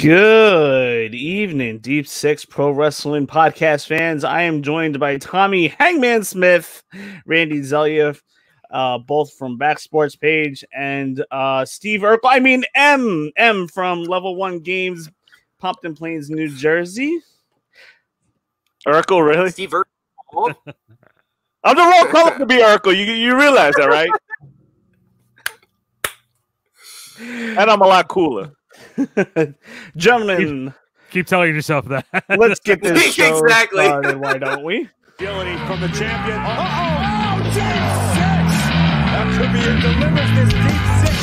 Good evening, Deep Six Pro Wrestling Podcast fans. I am joined by Tommy Hangman Smith, Randy Zelia, both from Back Sports Page, and Steve Urkel. I mean, M from Level 1 Games, Pompton Plains, New Jersey. Urkel, really? Steve Urkel. I'm the wrong color to be Urkel. You realize that, right? And I'm a lot cooler. Gentlemen, keep telling yourself that. Let's get this show exactly started. Why don't we? Agility from the champion. Oh, deep six! That could be it. Delivers this deep six.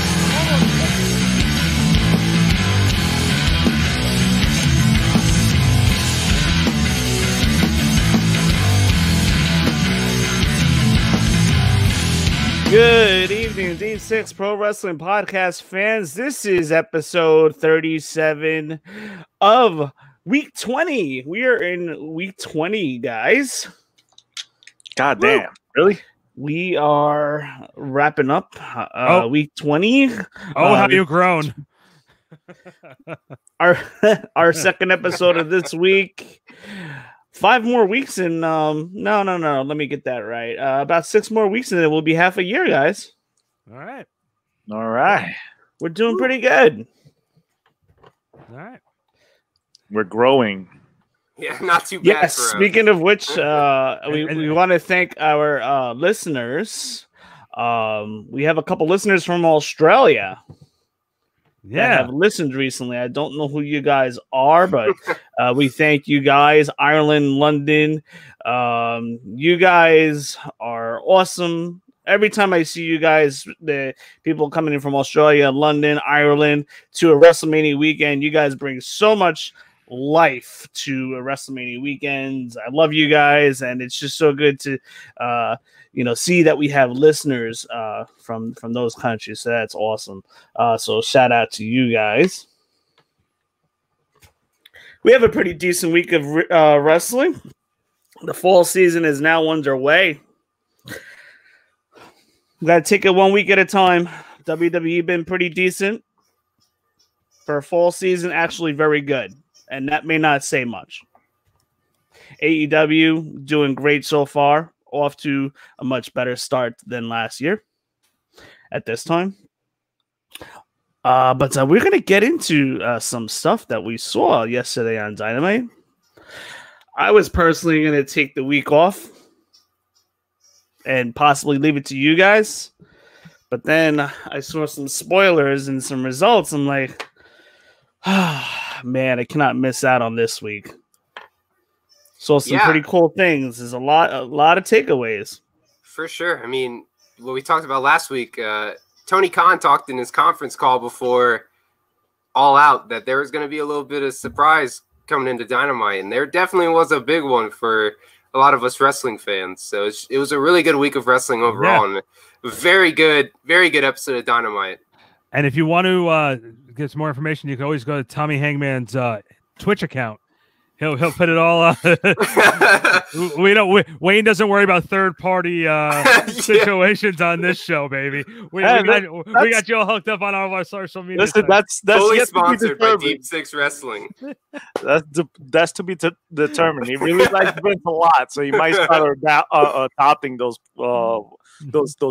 Good evening, Deep Six Pro Wrestling Podcast fans. This is episode 37 of Week 20. We are in Week 20, guys. God damn. Really? We are wrapping up Week 20. Oh, have you grown? Our second episode of this week. 5 more weeks and no. Let me get that right. About 6 more weeks and it will be half a year, guys. All right. We're doing pretty good. All right. We're growing. Yeah, not too bad. Yes. Speaking of which, we want to thank our listeners. We have a couple listeners from Australia. That have listened recently. I don't know who you guys are, but we thank you guys. Ireland, London. You guys are awesome. Every time I see you guys, the people coming in from Australia, London, Ireland to a WrestleMania weekend, you guys bring so much life to a WrestleMania weekends. I love you guys, and it's just so good to see that we have listeners from those countries. So that's awesome. So shout out to you guys. We have a pretty decent week of wrestling. The fall season is now underway. We got to take it 1 week at a time. WWE been pretty decent for a fall season, actually very good. And that may not say much. AEW doing great so far. Off to a much better start than last year at this time. But we're going to get into some stuff that we saw yesterday on Dynamite. I was personally going to take the week off and possibly leave it to you guys. But then I saw some spoilers and some results. I'm like, man, I cannot miss out on this week. So some pretty cool things. There's a lot of takeaways. For sure. I mean, what we talked about last week, Tony Khan talked in his conference call before All Out that there was going to be a little bit of surprise coming into Dynamite, and there definitely was a big one for a lot of us wrestling fans. So it was a really good week of wrestling overall, and a very good episode of Dynamite. And if you want to get some more information, you can always go to Tommy Hangman's Twitch account. He'll put it all up. Wayne doesn't worry about third-party situations on this show, baby. We got you all hooked up on all of our social media. Listen, that's fully sponsored by Deep Six Wrestling. That's to be determined. He really likes Vince a lot, so he might start adopting those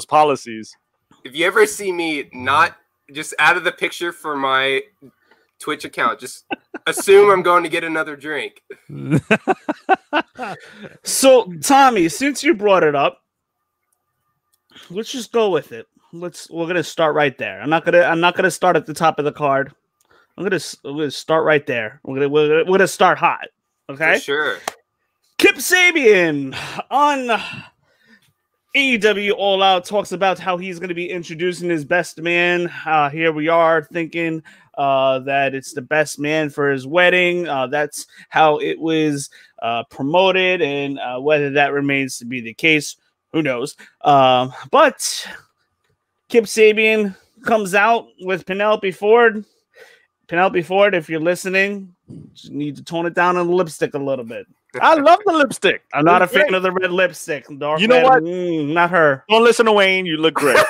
policies. If you ever see me not just out of the picture for my Twitch account, just assume I'm going to get another drink. So, Tommy, since you brought it up, let's just go with it. We're gonna start right there. I'm not gonna start at the top of the card. I'm gonna start right there. We're gonna start hot. Okay, for sure. Kip Sabian on AEW All Out talks about how he's going to be introducing his best man. Here we are thinking that it's the best man for his wedding. That's how it was promoted, and whether that remains to be the case, who knows? But Kip Sabian comes out with Penelope Ford. Penelope Ford, if you're listening, you need to tone it down on the lipstick a little bit. I love the lipstick. I'm not a fan of the red lipstick. You know what? Not her. Don't listen to Wayne. You look great.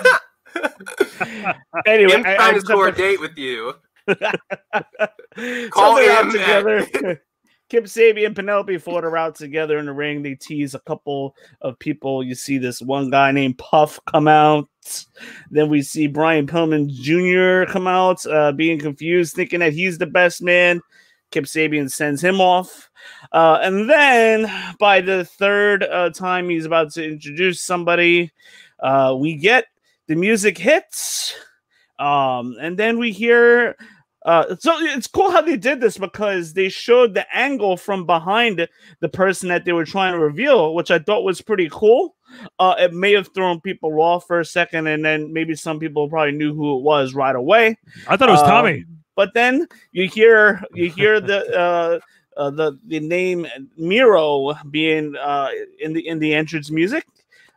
Anyway, I'm trying to score a date with you. Call Something out him together. Kip Sabian and Penelope Ford are out together in the ring. They tease a couple of people. You see this one guy named Puff come out. Then we see Brian Pillman Jr. come out, being confused, thinking that he's the best man. Kip Sabian sends him off. And then by the third time he's about to introduce somebody, we get the music hits. And then we hear... so it's cool how they did this because they showed the angle from behind the person that they were trying to reveal, which I thought was pretty cool. It may have thrown people off for a second, and then maybe some people probably knew who it was right away. I thought it was Tommy. But then you hear the name Miro being in the entrance music.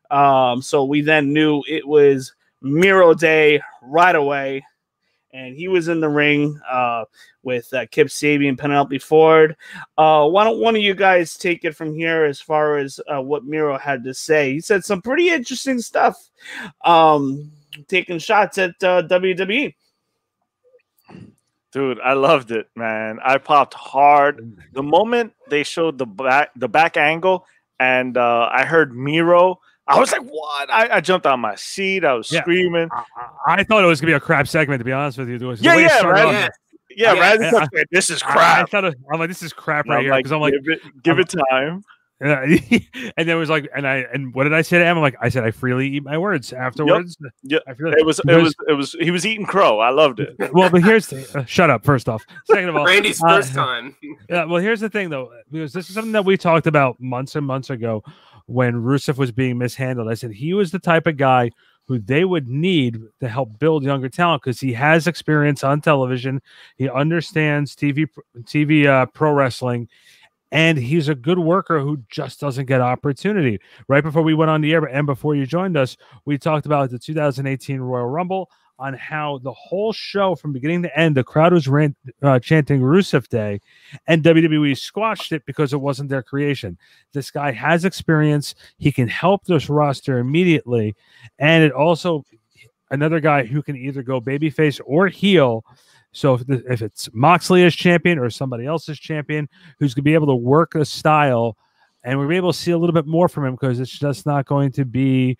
So we then knew it was Miro Day right away. And he was in the ring with Kip Sabian and Penelope Ford. Why don't one of you guys take it from here as far as what Miro had to say? He said some pretty interesting stuff, taking shots at WWE. Dude, I loved it, man. I popped hard. The moment they showed the back angle and I heard Miro, I was like, what? I jumped on my seat. I was screaming. I thought it was going to be a crap segment, to be honest with you. Right? This is crap. I'm like, this is crap right here. Because I'm like, give it time. And then it was like, and what did I say to Em? I said, I freely eat my words afterwards. Yep. It was he was eating crow. I loved it. Well, but here's shut up. First off, second of all, Randy's first time. Yeah. Well, here's the thing though, because this is something that we talked about months and months ago when Rusev was being mishandled. I said he was the type of guy who they would need to help build younger talent because he has experience on television. He understands TV pro wrestling. And he's a good worker who just doesn't get opportunity. Right before we went on the air and before you joined us, we talked about the 2018 Royal Rumble on how the whole show from beginning to end, the crowd was chanting Rusev Day, and WWE squashed it because it wasn't their creation. This guy has experience. He can help this roster immediately. And it also, another guy who can either go babyface or heel. So if it's Moxley as champion or somebody else as champion who's going to be able to work a style, and we'll be able to see a little bit more from him because it's just not going to be,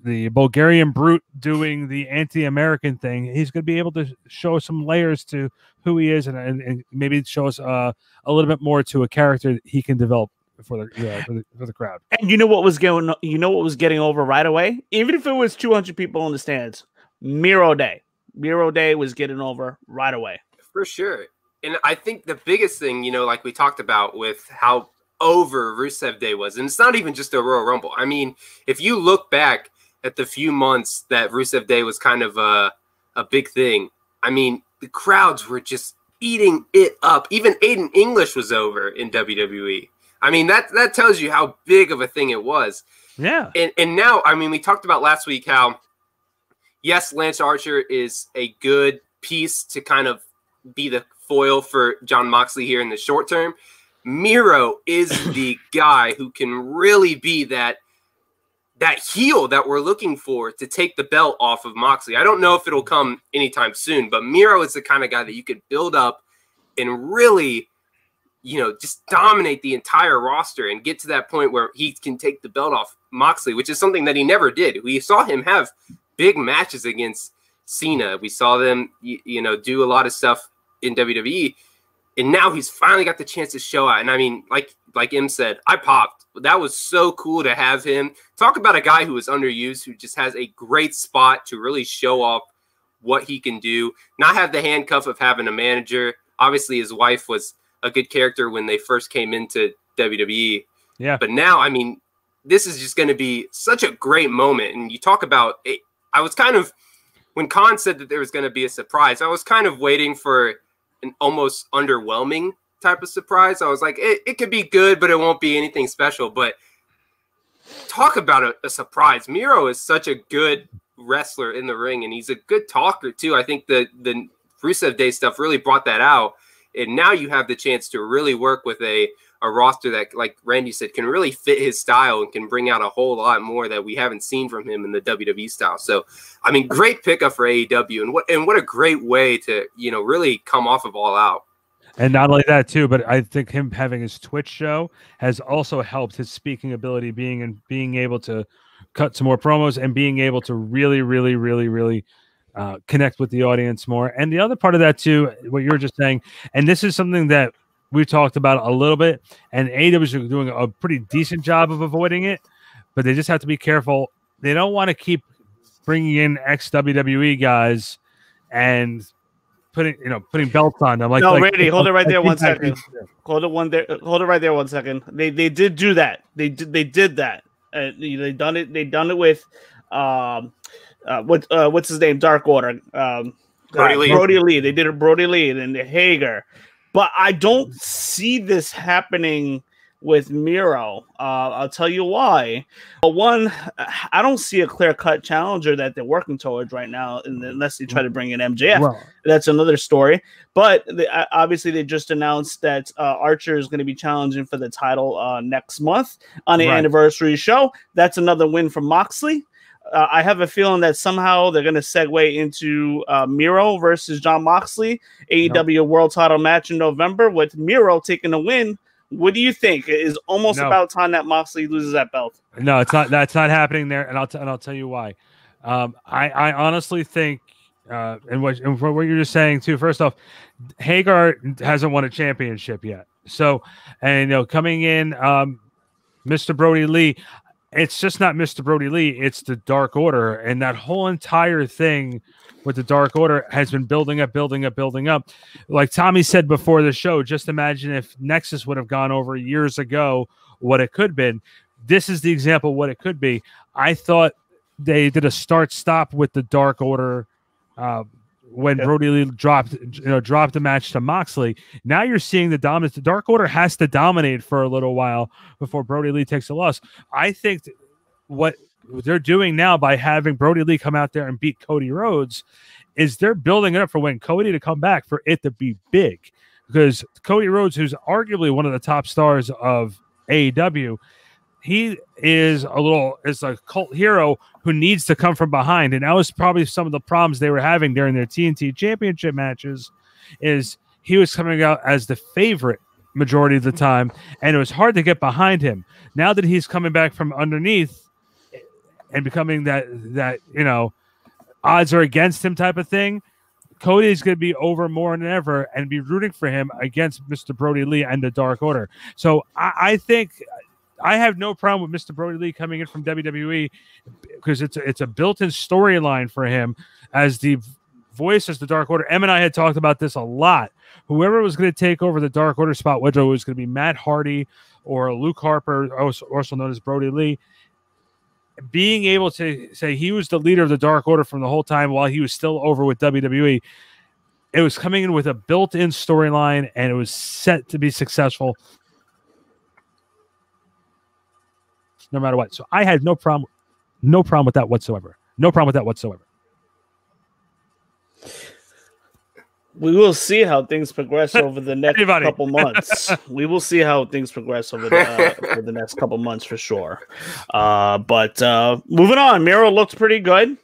the Bulgarian brute doing the anti-American thing. He's going to be able to show some layers to who he is and maybe show us a little bit more to a character that he can develop for the crowd. And you know what was getting over right away? Even if it was 200 people in the stands, Miro Day. Miro Day was getting over right away. For sure. And I think the biggest thing, like we talked about with how over Rusev Day was, and it's not even just a Royal Rumble. I mean, if you look back at the few months that Rusev Day was kind of a big thing, I mean, the crowds were just eating it up. Even Aiden English was over in WWE. I mean, that tells you how big of a thing it was. Yeah. And now, I mean, we talked about last week how, yes, Lance Archer is a good piece to kind of be the foil for Jon Moxley here in the short term. Miro is the guy who can really be that heel that we're looking for to take the belt off of Moxley. I don't know if it'll come anytime soon, but Miro is the kind of guy that you could build up and really, just dominate the entire roster and get to that point where he can take the belt off Moxley, which is something that he never did. We saw him have big matches against Cena. We saw them, do a lot of stuff in WWE, and now he's finally got the chance to show out. And I mean, like Em said, I popped. That was so cool to have him. Talk about a guy who is underused, who just has a great spot to really show off what he can do. Not have the handcuff of having a manager. Obviously, his wife was a good character when they first came into WWE. Yeah. But now, I mean, this is just going to be such a great moment. And you talk about it. I was kind of, when Khan said that there was going to be a surprise, I was kind of waiting for an almost underwhelming type of surprise. I was like, it could be good, but it won't be anything special. But talk about a surprise. Miro is such a good wrestler in the ring, and he's a good talker too. I think the Rusev Day stuff really brought that out. And now you have the chance to really work with a roster that, like Randy said, can really fit his style and can bring out a whole lot more that we haven't seen from him in the WWE style. So, I mean, great pickup for AEW, and what a great way to, really come off of All Out. And not only that too, but I think him having his Twitch show has also helped his speaking ability, being able to cut some more promos and being able to really, really, really, really connect with the audience more. And the other part of that too, what you were just saying, and this is something that we talked about a little bit, and AEW is doing a pretty decent job of avoiding it, but they just have to be careful. They don't want to keep bringing in ex-WWE guys and putting belts on them. Randy, hold it right there 1 second. Hold it right there 1 second. They did do that. They did that. They done it with what's his name? Dark Order. Brody Lee. They did it Brody Lee and Hager. But I don't see this happening with Miro. I'll tell you why. But one, I don't see a clear-cut challenger that they're working towards right now, unless they try to bring in MJF. Well, that's another story. But obviously, they just announced that Archer is going to be challenging for the title next month on the anniversary show. That's another win for Moxley. I have a feeling that somehow they're going to segue into Miro versus Jon Moxley, AEW World Title match in November with Miro taking the win. What do you think? It is almost about time that Moxley loses that belt. No, it's not. That's not happening there, and I'll tell you why. I honestly think, and what you're just saying too. First off, Hager hasn't won a championship yet. So, and coming in, Mr. Brody Lee. It's just not Mr. Brody Lee. It's the Dark Order. And that whole entire thing with the Dark Order has been building up. Like Tommy said before the show, just imagine if Nexus would have gone over years ago, what it could have been. This is the example of what it could be. I thought they did a start-stop with the Dark Order when Brody Lee dropped the match to Moxley. Now you're seeing the dominance. The Dark Order has to dominate for a little while before Brody Lee takes a loss. I think what they're doing now by having Brody Lee come out there and beat Cody Rhodes is they're building it up for when Cody to come back, for it to be big. Because Cody Rhodes, who's arguably one of the top stars of AEW, he is a cult hero who needs to come from behind. And that was probably some of the problems they were having during their TNT championship matches, is he was coming out as the favorite majority of the time, and it was hard to get behind him. Now that he's coming back from underneath and becoming that odds are against him type of thing, Cody is going to be over more than ever and be rooting for him against Mr. Brody Lee and the Dark Order. So I think I have no problem with Mr. Brody Lee coming in from WWE, because it's a built-in storyline for him as the voice as the Dark Order. Em and I had talked about this a lot. Whoever was going to take over the Dark Order spot, whether it was going to be Matt Hardy or Luke Harper, also known as Brody Lee, being able to say he was the leader of the Dark Order from the whole time while he was still over with WWE, it was coming in with a built-in storyline, and it was set to be successful no matter what. So I had no problem with that whatsoever. We will see how things progress over the next couple months. We will see how things progress over the next couple months for sure. But moving on, Miro looked pretty good.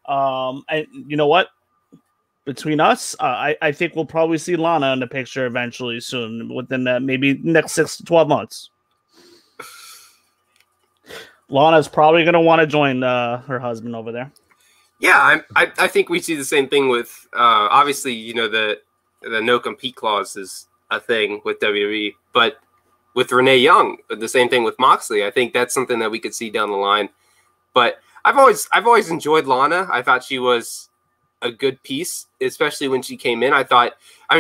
And you know what? Between us, I think we'll probably see Lana in the picture eventually soon, within maybe next 6 to 12 months. Lana's probably going to want to join her husband over there. Yeah, I think we see the same thing with obviously, the no compete clause is a thing with WWE, but with Renee Young, the same thing with Moxley. I think that's something that we could see down the line. But I've always enjoyed Lana. I thought she was a good piece, especially when she came in.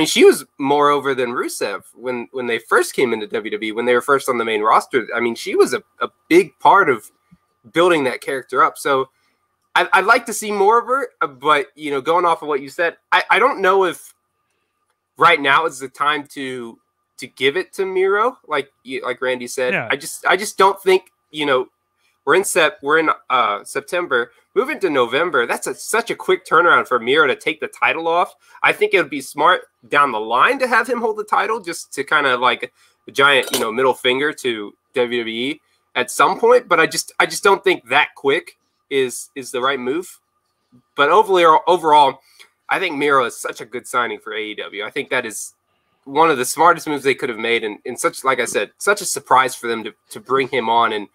She was more over than Rusev when they first came into WWE, when they were first on the main roster. I mean, she was a big part of building that character up. So I'd like to see more of her, but going off of what you said, I don't know if right now is the time to give it to Miro, like Randy said. Yeah. I just don't think we're in September, moving to November. That's such a quick turnaround for Miro to take the title off. I think it would be smart down the line to have him hold the title, just to kind of giant, middle finger to WWE at some point. But I just don't think that quick is the right move. But overall, I think Miro is such a good signing for AEW. I think that is one of the smartest moves they could have made, and such, like I said, such a surprise for them to bring him on. And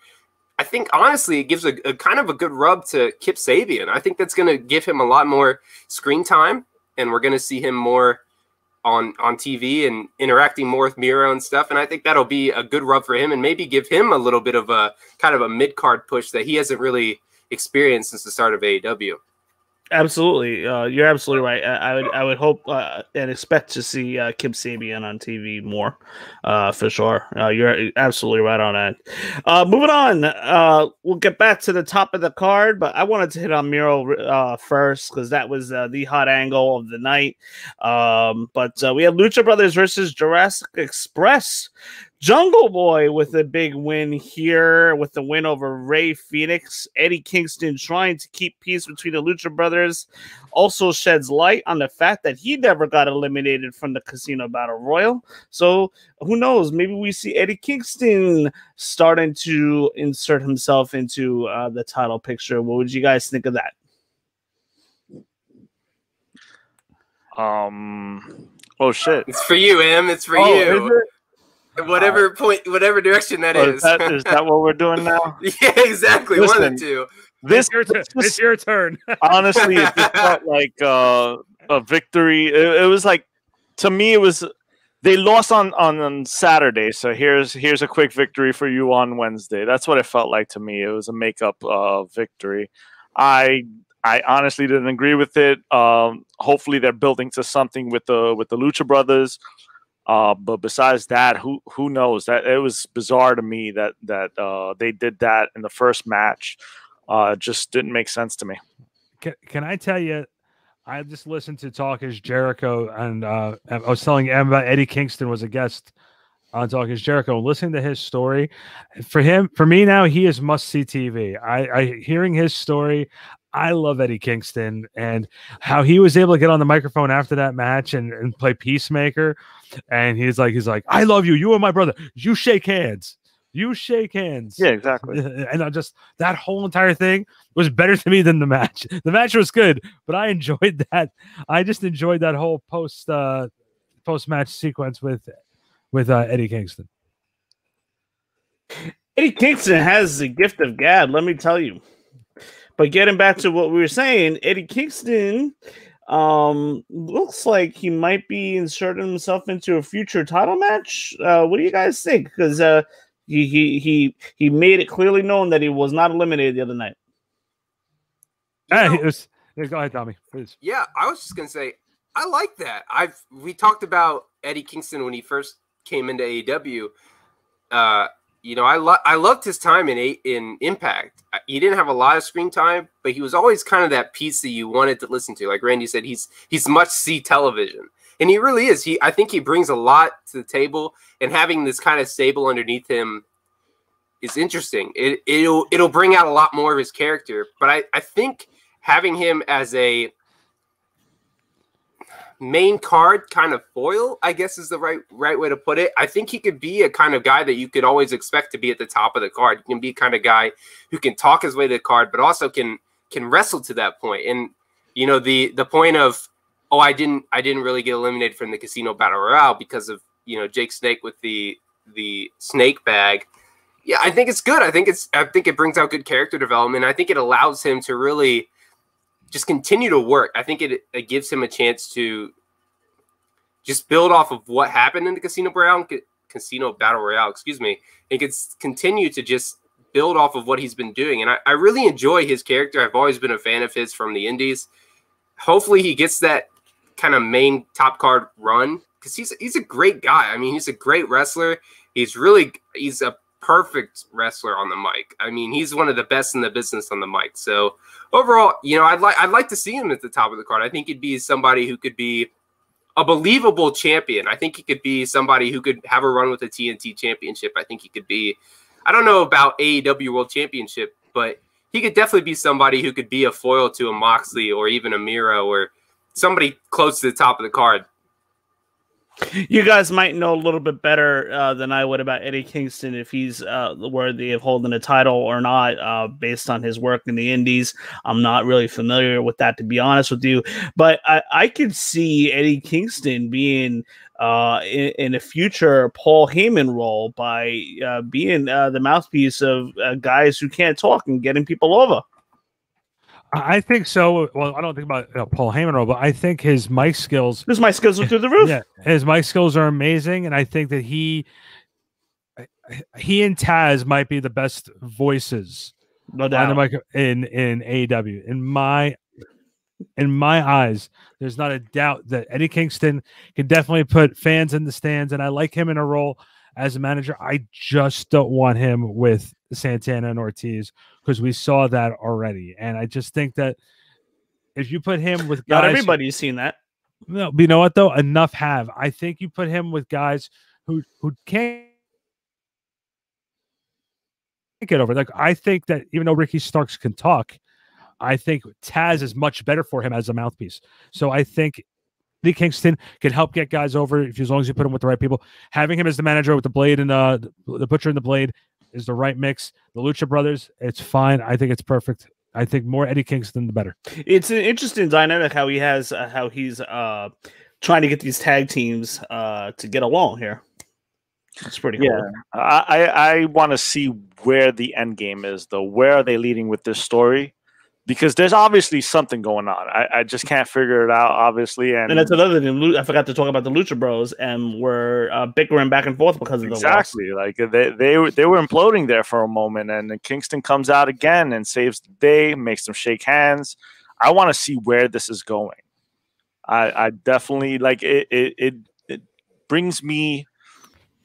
I think, honestly, it gives a kind of a good rub to Kip Sabian. I think that's going to give him a lot more screen time, and we're going to see him more on TV and interacting more with Miro and stuff. And I think that'll be a good rub for him and maybe give him a little bit of a kind of a mid-card push that he hasn't really experienced since the start of AEW. Absolutely, you're absolutely right. I would hope and expect to see Kip Sabian on TV more, for sure. You're absolutely right on that. Moving on, we'll get back to the top of the card, but I wanted to hit on Miro first because that was the hot angle of the night. But we have Lucha Brothers versus Jurassic Express. Jungle Boy with a big win here with the win over Ray Phoenix. Eddie Kingston trying to keep peace between the Lucha Brothers also sheds light on the fact that he never got eliminated from the Casino Battle Royal. So who knows? Maybe we see Eddie Kingston starting to insert himself into the title picture. What would you guys think of that? Oh shit! It's for you, Em. It's for you. Whatever direction that is. Is that what we're doing now? Yeah, exactly. Listen, one of the two. It's your turn. Honestly, it just felt like a victory. It was like, to me, it was they lost on Saturday. So here's a quick victory for you on Wednesday. That's what it felt like to me. It was a makeup victory. I honestly didn't agree with it. Hopefully, they're building to something with the Lucha Brothers. But besides that, who knows? That it was bizarre to me that they did that in the first match. Just didn't make sense to me. Can I tell you? I just listened to Talk Is Jericho, and I was telling Em about Eddie Kingston was a guest on Talk Is Jericho. Listening to his story, for me now, he is must see TV. I hearing his story. I love Eddie Kingston and how he was able to get on the microphone after that match and play Peacemaker. And he's like, I love you. You are my brother. You shake hands. You shake hands. Yeah, exactly. And that whole entire thing was better to me than the match. The match was good, but I enjoyed that. I just enjoyed that whole post match sequence with Eddie Kingston. Eddie Kingston has the gift of gab, let me tell you. But getting back to what we were saying, Eddie Kingston looks like he might be inserting himself into a future title match. What do you guys think? Because he made it clearly known that he was not eliminated the other night. Go ahead, Tommy, please. Yeah, I was just gonna say I like that. We talked about Eddie Kingston when he first came into AEW. I loved his time in Impact. He didn't have a lot of screen time, but he was always kind of that piece that you wanted to listen to. Like Randy said, he's must-see television. And he really is. I think he brings a lot to the table, and having this kind of stable underneath him is interesting. It'll bring out a lot more of his character. But I think having him as a main card kind of foil, I guess is the right way to put it. I think he could be a kind of guy that you could always expect to be at the top of the card. He can be kind of guy who can talk his way to the card, but also can wrestle to that point. And the point of, I didn't really get eliminated from the Casino Battle Royale because of Jake Snake with the snake bag. Yeah, I think it's good. I think it brings out good character development. I think it allows him to really just continue to work. I think it gives him a chance to just build off of what happened in the Casino Battle Royale, excuse me, and can continue to just build off of what he's been doing. And I really enjoy his character. I've always been a fan of his from the indies. Hopefully he gets that kind of main top card run because he's a great guy. I mean, he's a great wrestler. He's a perfect wrestler on the mic. I mean, he's one of the best in the business on the mic. So overall, I'd like to see him at the top of the card. I think he'd be somebody who could be a believable champion. I think he could be somebody who could have a run with the TNT Championship. I think he could be, I don't know about AEW World Championship, but he could definitely be somebody who could be a foil to a Moxley or even a Miro or somebody close to the top of the card. You guys might know a little bit better than I would about Eddie Kingston if he's worthy of holding a title or not, based on his work in the Indies. I'm not really familiar with that, to be honest with you, but I could see Eddie Kingston being in a future Paul Heyman role by being the mouthpiece of guys who can't talk and getting people over. I think so. Well, I don't think about Paul Heyman role, but I think his mic skills. His mic skills are through the roof. Yeah, his mic skills are amazing, and I think that he and Taz might be the best voices, no doubt, on the mic in AEW. In my eyes, there's not a doubt that Eddie Kingston can definitely put fans in the stands, and I like him in a role as a manager. I just don't want him with Santana and Ortiz, because we saw that already. And I just think that if you put him with guys, not everybody's seen that. No, but you know what though? Enough have. I think you put him with guys who can't get over. Like, I think that even though Ricky Starks can talk, I think Taz is much better for him as a mouthpiece. So I think Lee Kingston can help get guys over as long as you put him with the right people. Having him as the manager with the Blade and the Butcher and the Blade is the right mix. The Lucha Brothers, it's fine. I think it's perfect. I think more Eddie Kingston, the better. It's an interesting dynamic how he has how he's trying to get these tag teams to get along here. It's pretty cool. Yeah, I want to see where the end game is, though. Where are they leading with this story? Because there's obviously something going on. I just can't figure it out, obviously. And that's another thing. I forgot to talk about the Lucha Bros, and we're bickering back and forth because of the loss. Like they were imploding there for a moment, and then Kingston comes out again and saves the day, makes them shake hands. I want to see where this is going. I definitely like it. It brings me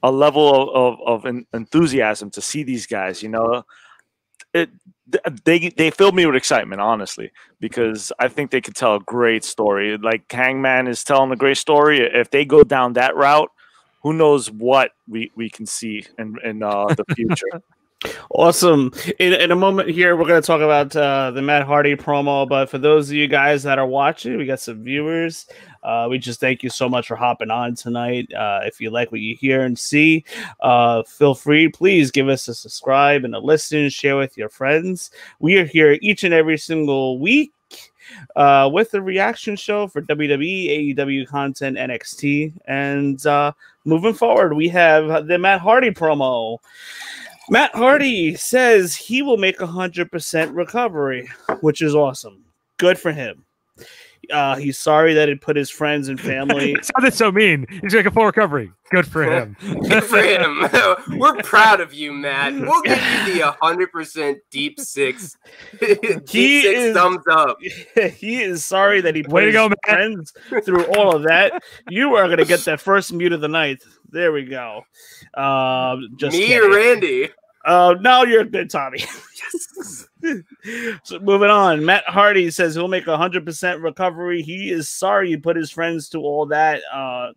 a level of enthusiasm to see these guys. You know, they filled me with excitement, honestly, because I think they could tell a great story. Like Hangman is telling a great story. If they go down that route, who knows what we can see in the future. Awesome. In a moment here, we're going to talk about the Matt Hardy promo. But for those of you guys that are watching, we got some viewers. We just thank you so much for hopping on tonight. If you like what you hear and see, feel free. Please give us a subscribe and a listen. Share with your friends. We are here each and every single week with a reaction show for WWE, AEW content, NXT. And moving forward, we have the Matt Hardy promo. Matt Hardy says he will make 100% recovery, which is awesome. Good for him. He's sorry that it put his friends and family. It sounded so mean. He's making full recovery. Good for him. Good for him. We're proud of you, Matt. We'll give you the 100% deep six. Thumbs up. He is sorry that he put his friends through all of that. You are going to get that first mute of the night. There we go. Just me kidding. Or Randy? No, you're good, Tommy. Yes. So moving on, Matt Hardy says he'll make 100% recovery. He is sorry he put his friends to all that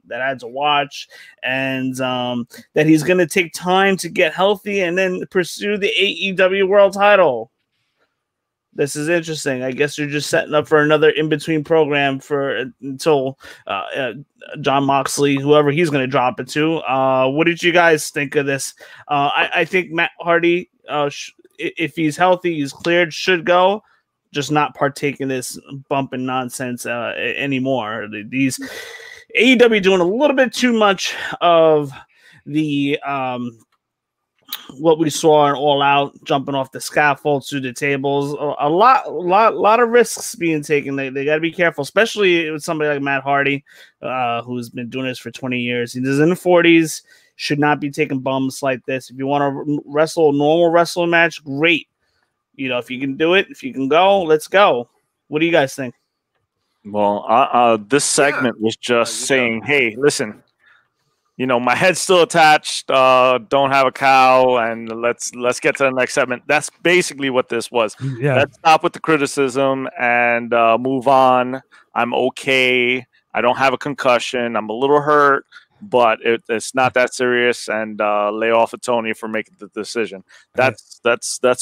that had to watch, and that he's going to take time to get healthy and then pursue the AEW World Title. This is interesting. I guess you're just setting up for another in-between program until John Moxley, whoever he's going to drop it to. What did you guys think of this? I think Matt Hardy, if he's healthy, he's cleared, should go. Just not partake in this bumping nonsense anymore. These AEW doing a little bit too much of the what we saw in All Out, jumping off the scaffold to the tables. A lot of risks being taken. They got to be careful, especially with somebody like Matt Hardy, who's been doing this for 20 years. He's in the 40s, should not be taking bumps like this. If you want to wrestle a normal wrestling match, great. You know, if you can do it, if you can go, let's go. What do you guys think? Well, this segment was just saying, hey, listen, you know, my head's still attached. Don't have a cow, and let's get to the next segment. That's basically what this was. Yeah. Let's stop with the criticism and move on. I'm okay. I don't have a concussion. I'm a little hurt. but it's not that serious, and lay off of Tony for making the decision. That's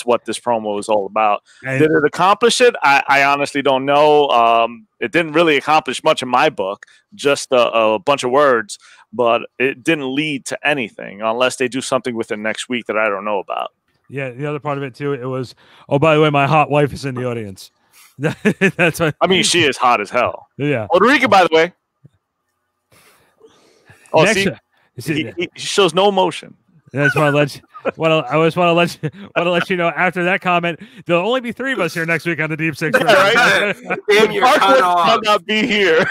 what this promo is all about. And did it accomplish it? I honestly don't know. It didn't really accomplish much in my book, just a bunch of words, but it didn't lead to anything unless they do something within next week that I don't know about. Yeah, the other part of it too, it was, oh, by the way, my hot wife is in the audience. That's what I mean, she is hot as hell. Yeah. Ulrika, by the way. Oh, Next, he shows no emotion. That's why I always want to let you know. After that comment, there'll only be 3 of us here next week on the Deep Six. Right? Damn, you're cut off. Not be here.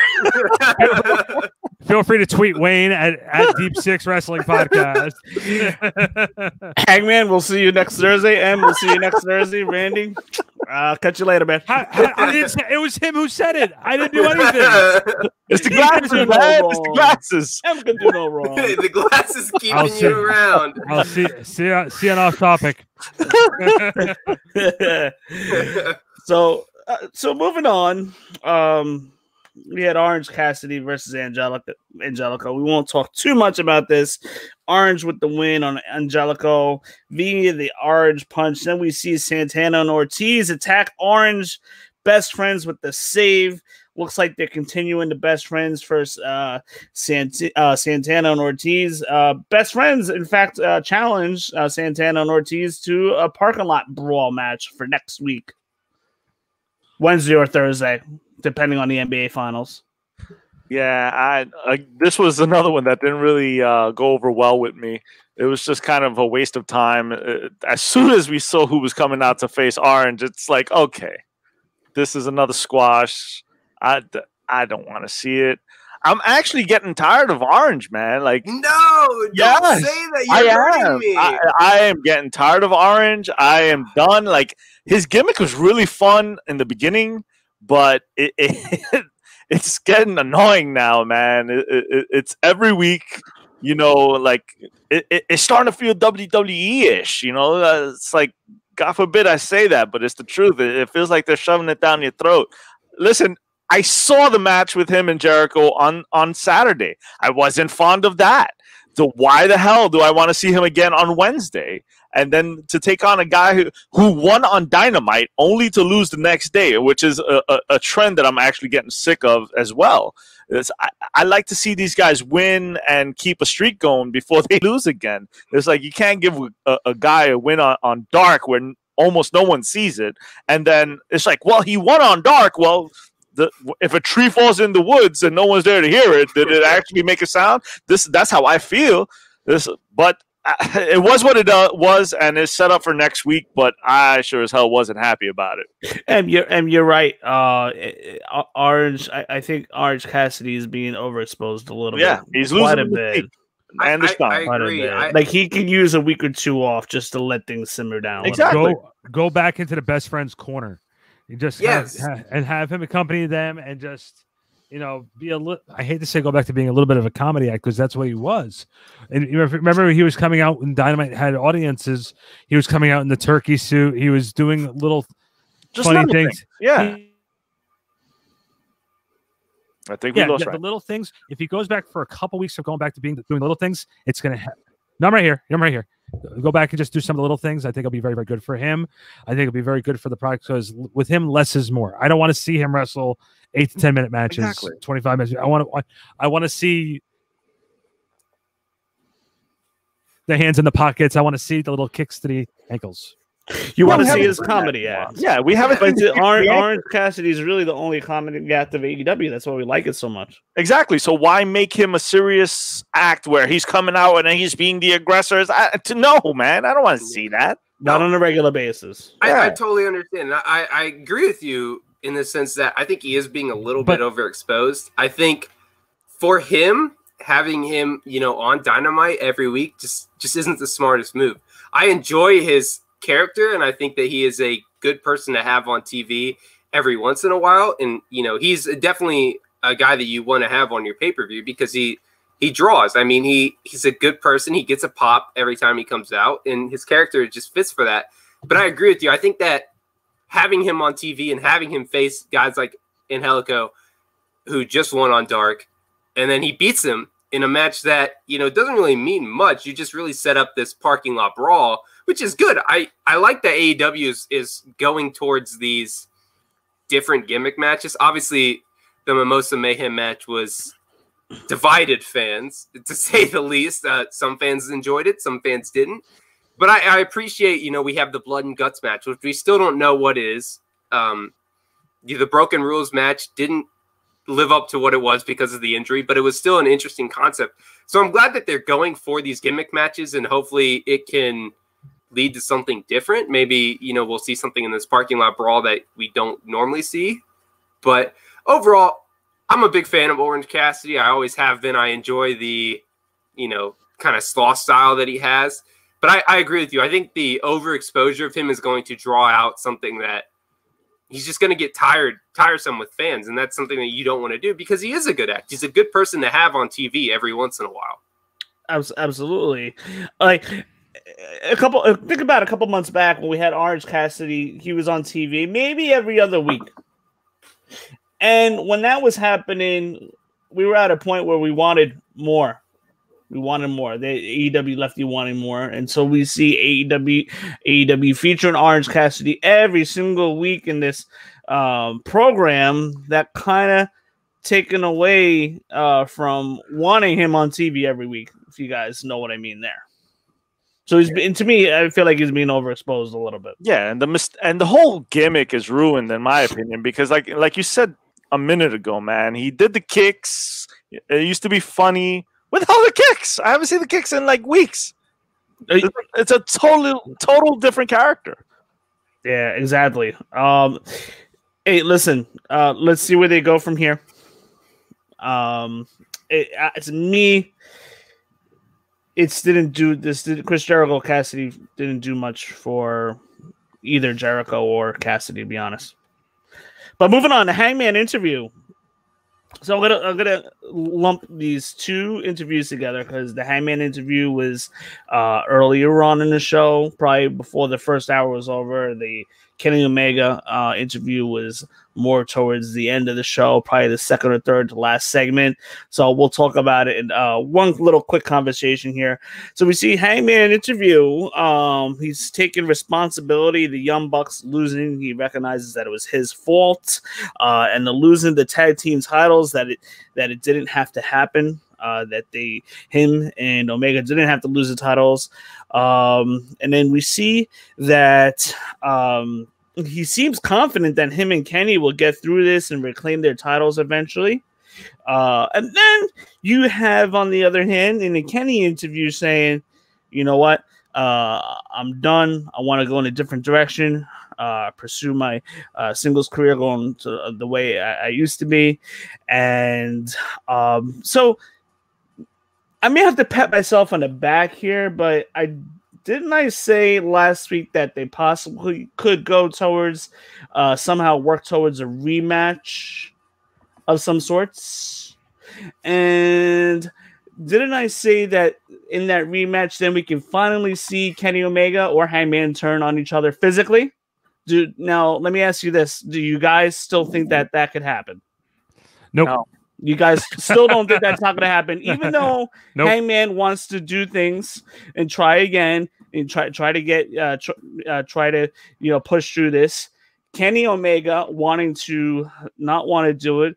Feel free to tweet Wayne at Deep Six Wrestling Podcast. Hangman, we'll see you next Thursday. Em, we'll see you next Thursday. Randy, catch you later, man. I didn't say, it was him who said it. I didn't do anything. It's the glasses, man. It's the glasses. Em can do no wrong. The glasses keeping you around. I'll see you on off topic. So moving on. We had Orange Cassidy versus Angelico. We won't talk too much about this. Orange with the win on Angelico via the Orange Punch. Then we see Santana and Ortiz attack Orange. Best friends with the save. Looks like they're continuing the best friends for Santana and Ortiz. Best friends, in fact, challenge Santana and Ortiz to a parking lot brawl match for next week. Wednesday or Thursday, depending on the NBA Finals. Yeah, this was another one that didn't really go over well with me. It was just kind of a waste of time. As soon as we saw who was coming out to face Orange, it's like, okay, this is another squash. I don't want to see it. I'm actually getting tired of Orange, man. Like, no, don't say that. You're hurting me. I am getting tired of Orange. I am done. Like, his gimmick was really fun in the beginning, but it's getting annoying now, man. It's every week, you know, like it's starting to feel WWE-ish, you know. It's like, God forbid I say that, but it's the truth. It feels like they're shoving it down your throat. Listen, I saw the match with him and Jericho on Saturday. I wasn't fond of that. So why the hell do I want to see him again on Wednesday? And then to take on a guy who won on Dynamite only to lose the next day, which is a trend that I'm actually getting sick of as well. I like to see these guys win and keep a streak going before they lose again. It's like you can't give a guy a win on Dark when almost no one sees it. And then it's like, well, he won on Dark. Well, if a tree falls in the woods and no one's there to hear it, did it actually make a sound? That's how I feel. But it was what it was, and it's set up for next week. But I sure as hell wasn't happy about it. And you're right. Orange, I think Orange Cassidy is being overexposed a little bit. Yeah, he's losing a bit. I agree. Like he could use a week or two off just to let things simmer down. Exactly. Go back into the best friend's corner. You just have him accompany them and just, you know, be a little. I hate to say go back to being a little bit of a comedy act because that's what he was. And you remember he was coming out when Dynamite had audiences. He was coming out in the turkey suit. He was doing little funny things. Yeah. I think we lost the little things. If he goes back for a couple weeks of going back to doing little things, it's going to happen. No, I'm right here. I'm right here. Go back and just do some of the little things. I think it'll be very, very good for him. I think it'll be very good for the product because with him, less is more. I don't want to see him wrestle 8 to 10 minute matches, 25 minutes. I want to see the hands in the pockets. I want to see the little kicks to the ankles. You want to see his comedy acts. Yeah, we haven't. But Orange Cassidy is really the only comedy act of AEW. That's why we like it so much. Exactly. So why make him a serious act where he's coming out and he's being the aggressor? No, man. I don't want to see that. Not on a regular basis. I totally understand. I agree with you in the sense that I think he is being a little bit overexposed. I think for him, having him, you know, on Dynamite every week just isn't the smartest move. I enjoy his character, and I think that he is a good person to have on TV every once in a while. And you know, he's definitely a guy that you want to have on your pay-per-view because he draws. I mean, he's a good person. He gets a pop every time he comes out, and his character just fits for that. But I agree with you. I think that having him on TV and having him face guys like Angelico, who just won on Dark, and then he beats him, in a match that, doesn't really mean much. You just really set up this parking lot brawl, which is good. I like that AEW is going towards these different gimmick matches. Obviously, the Mimosa Mayhem match was divided fans, to say the least. Some fans enjoyed it, some fans didn't. But I appreciate, we have the Blood and Guts match, which we still don't know what is. The Broken Rules match didn't live up to what it was because of the injury, but it was still an interesting concept. So I'm glad that they're going for these gimmick matches, and hopefully it can lead to something different. Maybe, we'll see something in this parking lot brawl that we don't normally see. But overall, I'm a big fan of Orange Cassidy. I always have been. I enjoy the, kind of sloth style that he has. But I agree with you. I think the overexposure of him is going to draw out something that he's just going to get tiresome with fans. And that's something that you don't want to do, because he is a good actor. He's a good person to have on TV every once in a while. Absolutely. Think about a couple months back when we had Orange Cassidy. He was on TV maybe every other week. And when that was happening, we were at a point where we wanted more. The AEW lefty wanting more. And so we see AEW featuring Orange Cassidy every single week in this program, that kind of taken away from wanting him on TV every week, if you guys know what I mean there. So to me, I feel like he's being overexposed a little bit. Yeah, and the whole gimmick is ruined, in my opinion, because like you said a minute ago, man, he did the kicks. It used to be funny. With all the kicks, I haven't seen the kicks in like weeks. It's a total different character. Yeah, exactly. Hey, listen. Let's see where they go from here. To me, Chris Jericho Cassidy didn't do much for either Jericho or Cassidy, to be honest. But moving on, the Hangman interview. So I'm gonna lump these two interviews together, because the Hangman interview was earlier on in the show, probably before the first hour was over. The Kenny Omega interview was more towards the end of the show, probably the second or third to last segment. So we'll talk about it in one little quick conversation here. So we see Hangman interview. He's taking responsibility. The Young Bucks losing. He recognizes that it was his fault, and the losing the tag team titles, that it didn't have to happen. That him and Omega didn't have to lose the titles. And then we see that he seems confident that him and Kenny will get through this and reclaim their titles eventually. And then you have, on the other hand, in the Kenny interview saying, you know what, I'm done. I want to go in a different direction, pursue my singles career going to the way I used to be. And so I may have to pat myself on the back here, but didn't I say last week that they possibly could go towards somehow work towards a rematch of some sorts? And didn't I say that in that rematch, then we can finally see Kenny Omega or Hangman turn on each other physically? Now, let me ask you this. Do you guys still think that could happen? Nope. No. You guys still don't think that's not going to happen, even though Nope. Hangman wants to do things and try again and try to get try to push through this. Kenny Omega wanting to not want to do it.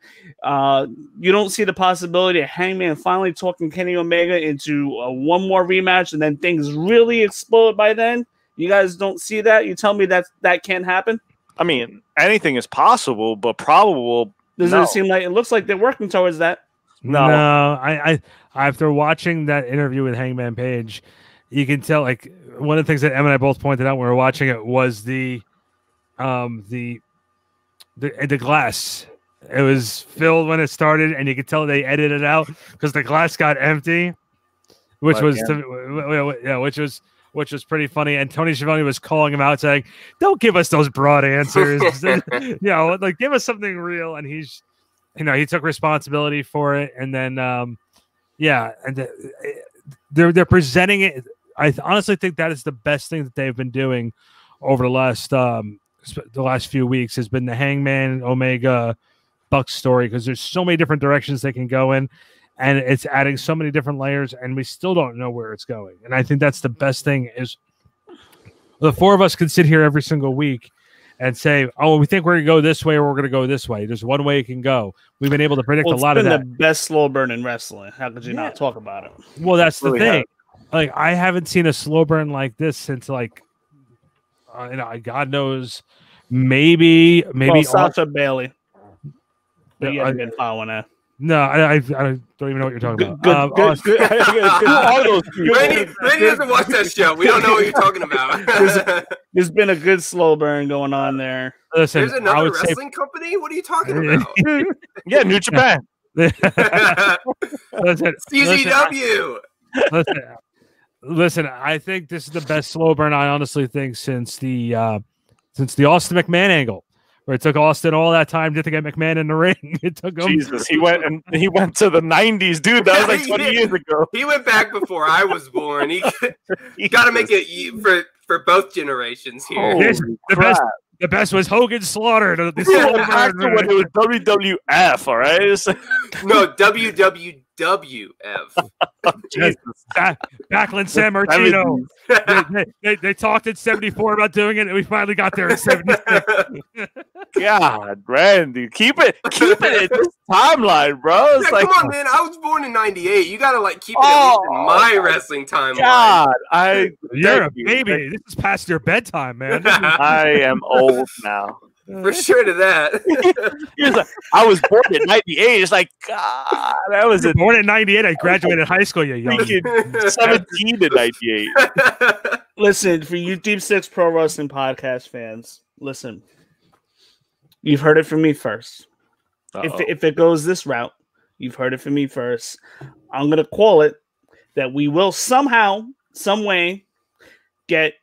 You don't see the possibility of Hangman finally talking Kenny Omega into one more rematch, and then things really explode by then. You guys don't see that? You tell me that can't happen? I mean, anything is possible, but probable. Doesn't it seem like it looks like they're working towards that? No, I after watching that interview with Hangman Page, you can tell, like, one of the things that Em and I both pointed out when we were watching it was the glass. It was filled when it started, and you could tell they edited it out because the glass got empty, which was pretty funny. And Tony Schiavone was calling him out, saying, "Don't give us those broad answers. Like, give us something real." And he's, he took responsibility for it. And then, they're presenting it. I honestly think that is the best thing that they've been doing over the last few weeks, has been the Hangman Omega Bucks story, because there's so many different directions they can go in. and it's adding so many different layers, and we still don't know where it's going. And I think that's the best thing is the four of us can sit here every single week and say, oh, we think we're going to go this way or we're going to go this way. There's one way it can go. We've been able to predict a lot of that. It's been the best slow burn in wrestling. How could you not talk about it? Well, that's the thing. Like, I haven't seen a slow burn like this since, like, God knows, maybe Sasha Bailey. But you haven't been following that. No, I don't even know what you're talking about. Good. Randy doesn't watch that show. We don't know what you're talking about. There's been a good slow burn going on there. Listen, there's another wrestling company? What are you talking about? Yeah, New Japan. CZW. Listen, I think this is the best slow burn, I honestly think, since the Austin McMahon angle. Where it took Austin all that time just to get McMahon in the ring. It took him. Jesus, he went to the 90s, dude. That was like 20 years ago. He went back before I was born. He got to make it for both generations here. The best was Hogan Slaughter. When it was WWF, all right? No, WWWF. Jesus. Backlund San Martino. They talked in 74 about doing it, and we finally got there in 76. God, Randy, keep it in this timeline, bro. It's come on, man. I was born in 98. You gotta keep it in my wrestling timeline. God, you're a baby. This is past your bedtime, man. I am old now. For sure to that. He was like, I was born in 98. It's like, God, that was born in 98. I graduated high school, you young. 17 in 98. Listen, for you Deep Six Pro Wrestling Podcast fans, listen. You've heard it from me first. If it goes this route, you've heard it from me first. I'm going to call it that we will somehow, some way, get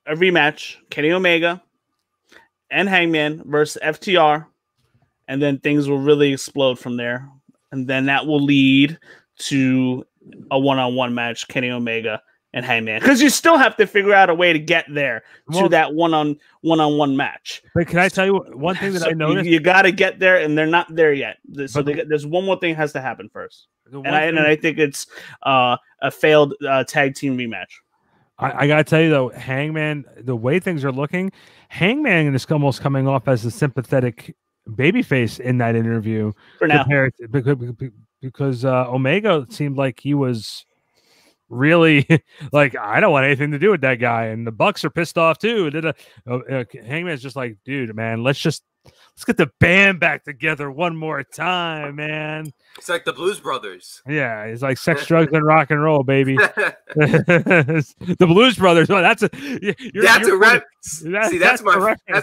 a rematch, Kenny Omega and Hangman versus FTR, and then things will really explode from there. And then that will lead to a one-on-one match, Kenny Omega and Hangman. Because you still have to figure out a way to get there to that one-on-one match. But can I tell you one thing that I noticed? You got to get there, and they're not there yet. So there's one more thing that has to happen first. And I think it's a failed tag team rematch. I gotta tell you though, Hangman, the way things are looking, Hangman is almost coming off as a sympathetic babyface in that interview. For now, because Omega seemed like he was really like, I don't want anything to do with that guy, and the Bucks are pissed off too. Hangman's just like, dude, man, let's get the band back together one more time, man. It's like the Blues Brothers. Yeah, it's like sex, drugs, and rock and roll, baby. The Blues Brothers. Well, that's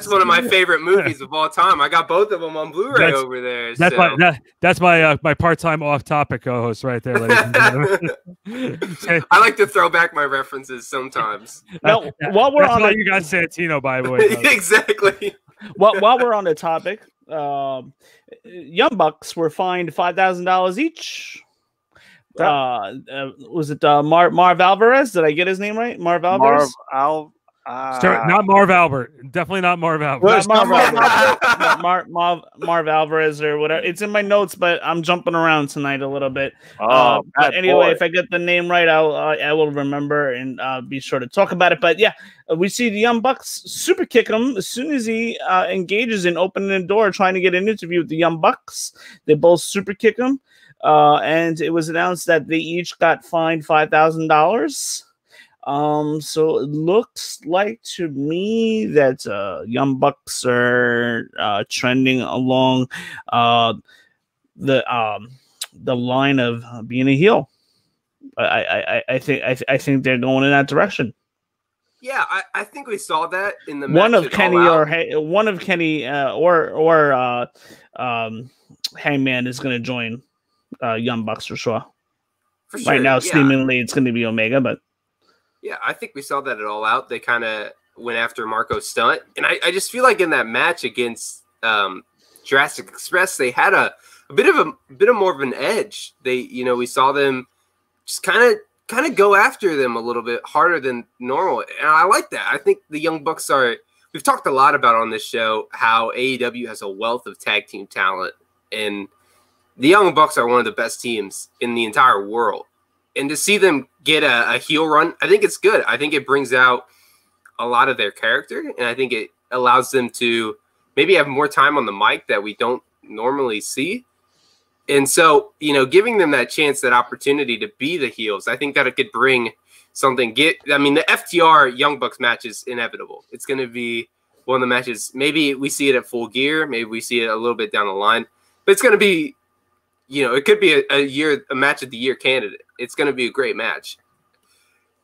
one of my favorite movies of all time. I got both of them on Blu-ray over there. That's my part-time off-topic co-host right there, ladies and gentlemen. I like to throw back my references sometimes. Now, while we're on, you got Santino, by the way. Exactly. While we're on the topic, Young Bucks were fined $5,000 each. Was it Marv Alvarez? Did I get his name right? Marv Alvarez? Not Marv Albert. Definitely not Marv Albert. Marv Alvarez or whatever. It's in my notes, but I'm jumping around tonight a little bit. But anyway, if I get the name right, I will remember and be sure to talk about it. But yeah, we see the Young Bucks super kick him as soon as he engages in opening the door, trying to get an interview with the Young Bucks. They both super kick him. And it was announced that they each got fined $5,000. So it looks like to me that Young Bucks are trending along the line of being a heel. I think they're going in that direction. Yeah, I think we saw that in the one match of Kenny or Hangman is going to join Young Bucks for sure. For sure. Right now, seemingly it's going to be Omega, but. Yeah, I think we saw that at All Out. They kind of went after Marco Stunt. And I just feel like in that match against Jurassic Express, they had a bit of more of an edge. We saw them just kind of go after them a little bit harder than normal. And I like that. I think the Young Bucks we've talked a lot about on this show how AEW has a wealth of tag team talent. And the Young Bucks are one of the best teams in the entire world. And to see them get a heel run, I think it's good. I think it brings out a lot of their character, and I think it allows them to maybe have more time on the mic that we don't normally see. And so, giving them that chance, that opportunity to be the heels, I think that it could bring something. The FTR Young Bucks match is inevitable. It's going to be one of the matches. Maybe we see it at Full Gear. Maybe we see it a little bit down the line. But it's going to be, it could be a match of the year candidate. It's going to be a great match.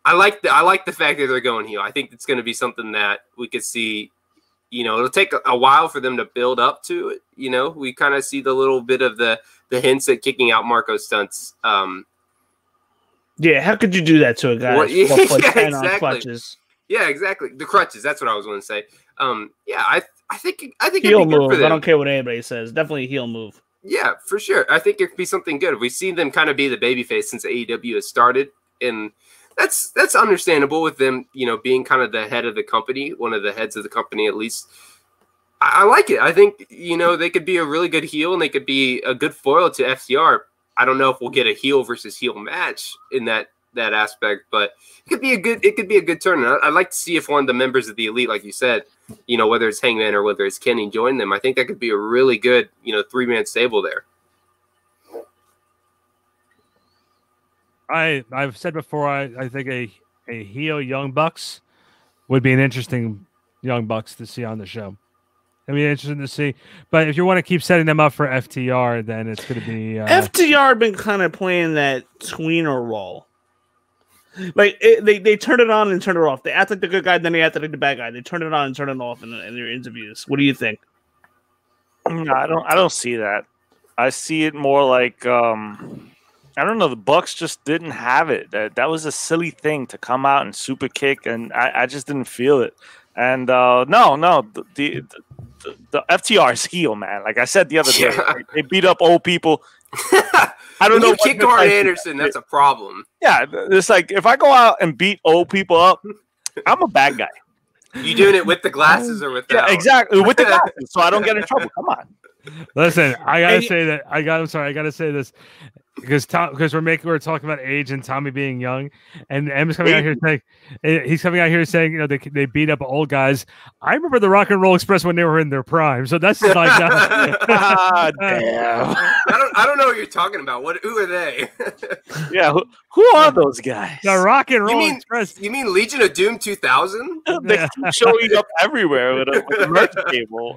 I like the fact that they're going heel. I think it's going to be something that we could see. It'll take a while for them to build up to it. We kind of see the little bit of the hints at kicking out Marco Stunts. Yeah, how could you do that to a guy? Exactly. On crutches? Yeah, exactly. The crutches. That's what I was going to say. I think heel move. I don't care what anybody says. Definitely a heel move. Yeah, for sure. I think it could be something good. We've seen them kind of be the babyface since AEW has started, and that's understandable with them, being kind of the head of the company, one of the heads of the company at least. I like it. I think, they could be a really good heel, and they could be a good foil to FTR. I don't know if we'll get a heel versus heel match in that aspect, but it could be a good turn. I'd like to see if one of the members of the Elite, like you said, whether it's Hangman or whether it's Kenny, join them. I think that could be a really good, 3-man stable there. I've said before, I think a heel Young Bucks would be an interesting Young Bucks to see on the show. It'd be interesting to see. But if you want to keep setting them up for FTR, then it's going to be... FTR been kind of playing that tweener role. Like, they turn it on and turn it off. They act like the good guy, then they act like the bad guy. They turn it on and turn it off in their interviews. What do you think? No, I don't see that. I see it more like... I don't know. The Bucks just didn't have it. That was a silly thing to come out and super kick, and I just didn't feel it. And the FTR is heel, man. Like I said the other day, they beat up old people. I don't know. You kick Arn Anderson, that's a problem. Yeah, it's like if I go out and beat old people up, I'm a bad guy. You doing it with the glasses or without? Yeah, exactly, with the glasses, so I don't get in trouble. Come on. Listen, I gotta say this because we're talking about age and Tommy being young, and M's coming out here saying they beat up old guys. I remember the Rock and Roll Express when they were in their prime, so that's like damn. I don't know what you're talking about. Who are they? Yeah, who are those guys? The Rock and Roll Express. You mean Legion of Doom 2000? They keep showing up everywhere with a merch cable.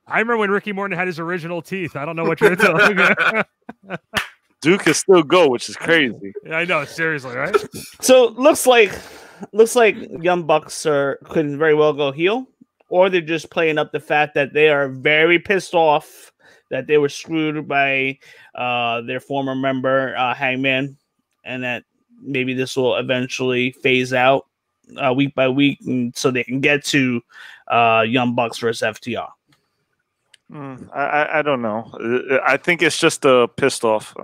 I remember when Ricky Morton had his original teeth. I don't know what you're telling me. Duke can still go, which is crazy. Yeah, I know, seriously, right? So looks like Young Bucks could very well go heel, or they're just playing up the fact that they are very pissed off that they were screwed by their former member Hangman, and that maybe this will eventually phase out week by week, and so they can get to Young Bucks versus FTR. I don't know. I think it's just a pissed off.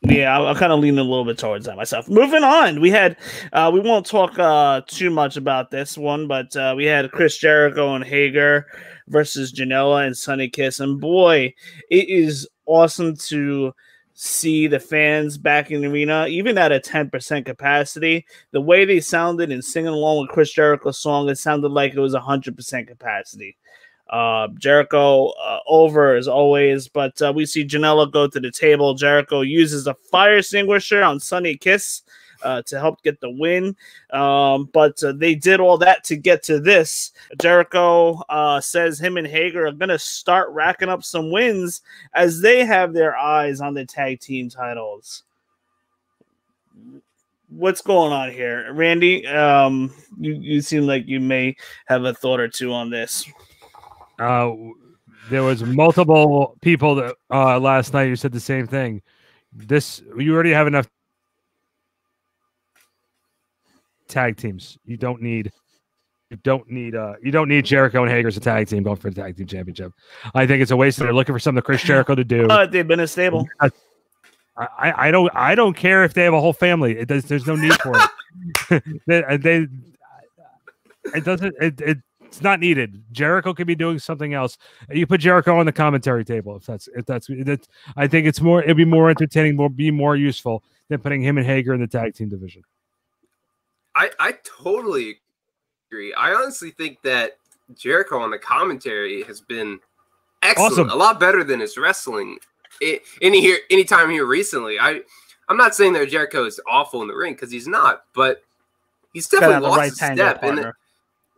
Yeah, I'm kind of leaning a little bit towards that myself. Moving on, we won't talk too much about this one, but we had Chris Jericho and Hager versus Janela and Sonny Kiss, and boy, it is awesome to see the fans back in the arena, even at a 10% capacity. The way they sounded and singing along with Chris Jericho's song, it sounded like it was 100% capacity. Jericho over as always, but we see Janela go to the table. Jericho uses a fire extinguisher on Sonny Kiss to help get the win, but they did all that to get to this. Jericho says him and Hager are going to start racking up some wins as they have their eyes on the tag team titles. What's going on here, Randy? You seem like you may have a thought or two on this. There was multiple people that last night who said the same thing. You already have enough tag teams. You don't need Jericho and Hager as a tag team going for the tag team championship. I think it's a waste. They're looking for something for Chris Jericho to do. They've been a stable. I don't care if they have a whole family. There's no need for it. It's not needed. Jericho could be doing something else. You put Jericho on the commentary table if that's I think it'd be more entertaining, be more useful than putting him and Hager in the tag team division. I totally agree. I honestly think that Jericho on the commentary has been excellent, awesome. A lot better than his wrestling anytime here recently. I'm not saying that Jericho is awful in the ring because he's not, but he's definitely lost a step.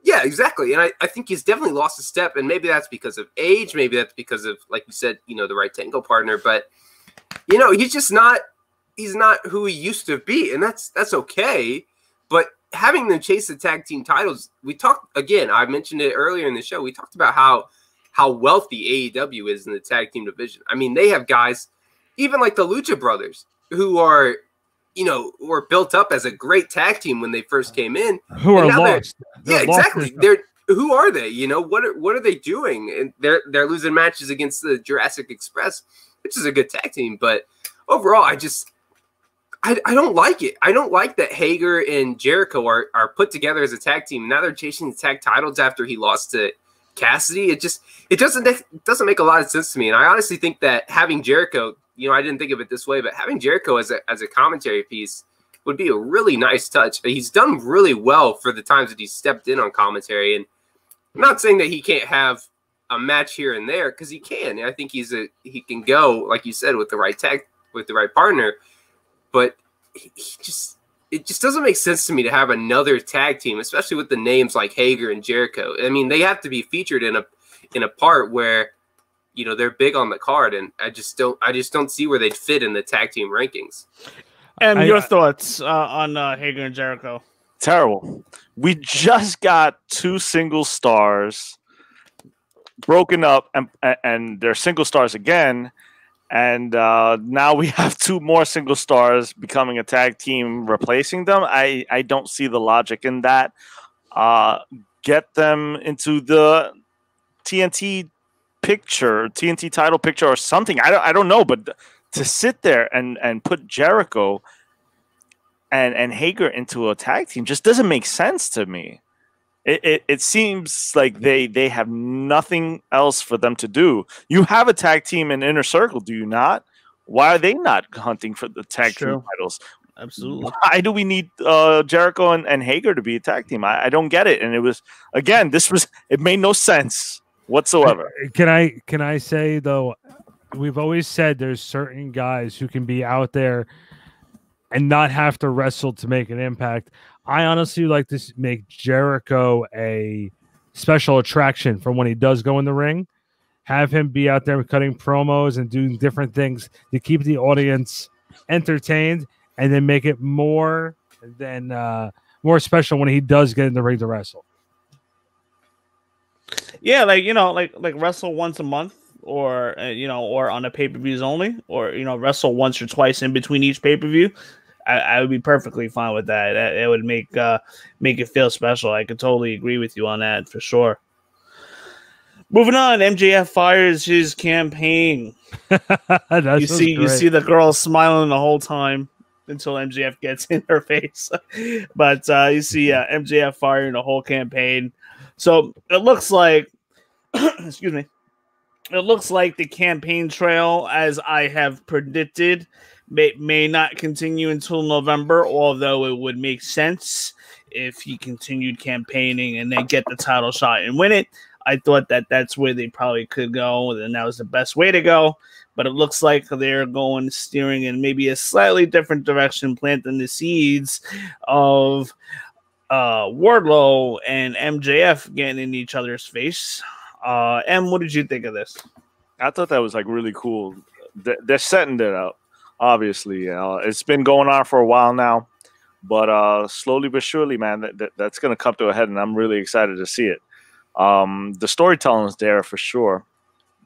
Yeah, exactly. And I think he's definitely lost a step, and maybe that's because of age, maybe that's because of, like you said, the right tango partner. But he's just not who he used to be, and that's okay. But having them chase the tag team titles, we talked again. I mentioned it earlier in the show. We talked about how wealthy AEW is in the tag team division. I mean, they have guys, even like the Lucha Brothers, who are, were built up as a great tag team when they first came in. Who are lost. Yeah, exactly. Who are they? What are they doing? And they're losing matches against the Jurassic Express, which is a good tag team. But overall, I don't like it. I don't like that Hager and Jericho are put together as a tag team. Now they're chasing the tag titles after he lost to Cassidy. It doesn't make a lot of sense to me. And I honestly think that having Jericho, I didn't think of it this way, but having Jericho as a commentary piece would be a really nice touch. He's done really well for the times that he's stepped in on commentary. And I'm not saying that he can't have a match here and there, because he can. I think he can go, like you said, with the right partner. But it just doesn't make sense to me to have another tag team, especially with the names like Hager and Jericho. I mean, they have to be featured in a part where they're big on the card, and I just don't see where they'd fit in the tag team rankings. And your thoughts on Hager and Jericho? Terrible. We just got 2 single stars broken up, and they're single stars again. And now we have 2 more single stars becoming a tag team, replacing them. I don't see the logic in that. Get them into the TNT picture, TNT title picture or something. I don't know, but to sit there and put Jericho and Hager into a tag team just doesn't make sense to me. It seems like they have nothing else for them to do. You have a tag team in Inner Circle, do you not? Why are they not hunting for the tag team titles? Absolutely. Why do we need Jericho and Hager to be a tag team? I don't get it. And it was, again, it made no sense whatsoever. Can I say, though, we've always said there's certain guys who can be out there and not have to wrestle to make an impact. I honestly like to make Jericho a special attraction for when he does go in the ring. Have him be out there cutting promos and doing different things to keep the audience entertained, and then make it more special when he does get in the ring to wrestle. Yeah, like wrestle once a month, or or on the pay-per-views only, or wrestle once or twice in between each pay-per-view. I would be perfectly fine with that. It would make it feel special. I could totally agree with you on that for sure. Moving on, MJF fires his campaign. You see the girl smiling the whole time until MJF gets in her face. But you see MJF firing the whole campaign. So it looks like, excuse me, it looks like the campaign trail, as I have predicted, may not continue until November, although it would make sense if he continued campaigning and then get the title shot and win it. I thought that's where they probably could go, and that was the best way to go. But it looks like they're steering in maybe a slightly different direction, planting the seeds of Wardlow and MJF getting in each other's face. Em, what did you think of this? I thought that was really cool. They're setting it up. Obviously, it's been going on for a while now, but slowly but surely, man, that's going to come to a head, and I'm really excited to see it. The storytelling is there for sure,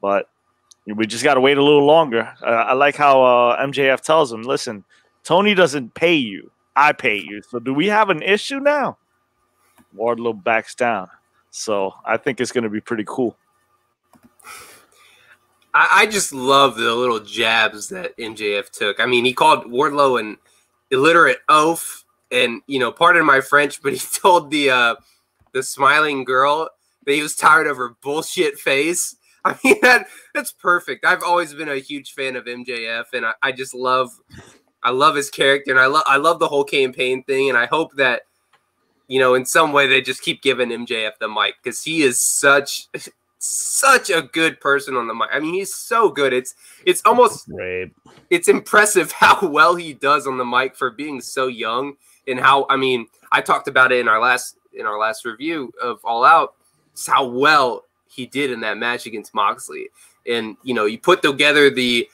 but we just got to wait a little longer. I like how MJF tells him, listen, Tony doesn't pay you. I pay you. So do we have an issue now? Wardlow backs down. So I think it's going to be pretty cool. I just love the little jabs that MJF took. I mean, he called Wardlow an illiterate oaf, and pardon my French, but he told the smiling girl that he was tired of her bullshit face. I mean, that's perfect. I've always been a huge fan of MJF, and I just love his character, and I love the whole campaign thing, and I hope that, in some way they just keep giving MJF the mic, because he is such a good person on the mic. I mean, he's so good. It's almost great. It's impressive how well he does on the mic for being so young, and how, I mean, I talked about it in our last review of All Out, just how well he did in that match against Moxley. And, you put together the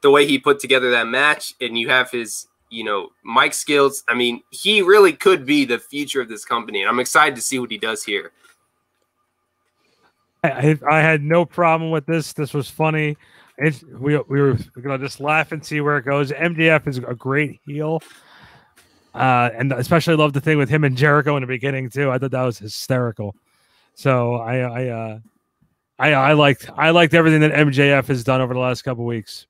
way he put together that match, and you have his, mic skills. I mean, he really could be the future of this company, and I'm excited to see what he does here. I had no problem with this. This was funny. We were going to just laugh and see where it goes. MJF is a great heel. And especially love the thing with him and Jericho in the beginning too. I thought that was hysterical. So I liked everything that MJF has done over the last couple of weeks.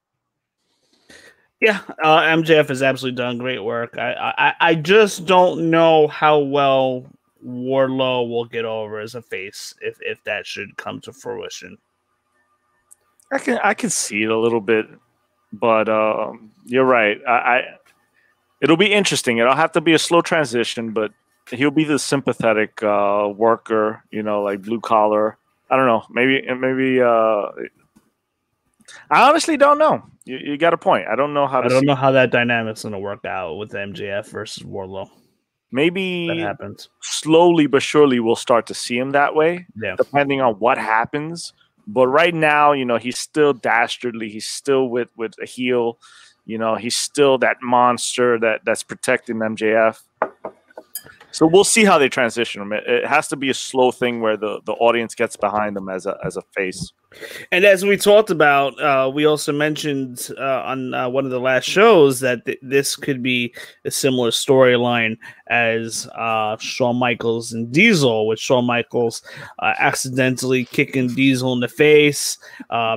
Yeah, MJF has absolutely done great work. I just don't know how well Wardlow will get over as a face if that should come to fruition. I can see it a little bit, but you're right. It'll be interesting. It'll have to be a slow transition, but he'll be the sympathetic worker, like blue collar. I don't know. Maybe. I honestly don't know. You got a point. I don't know how. I don't know how that dynamic's going to work out with MJF versus Wardlow. Maybe that happens slowly but surely. We'll start to see him that way, depending on what happens. But right now, he's still dastardly. He's still with a heel. He's still that monster that's protecting MJF. So we'll see how they transition him. It has to be a slow thing where the audience gets behind him as a face. And as we talked about, we also mentioned on one of the last shows that this could be a similar storyline as Shawn Michaels and Diesel, with Shawn Michaels accidentally kicking Diesel in the face,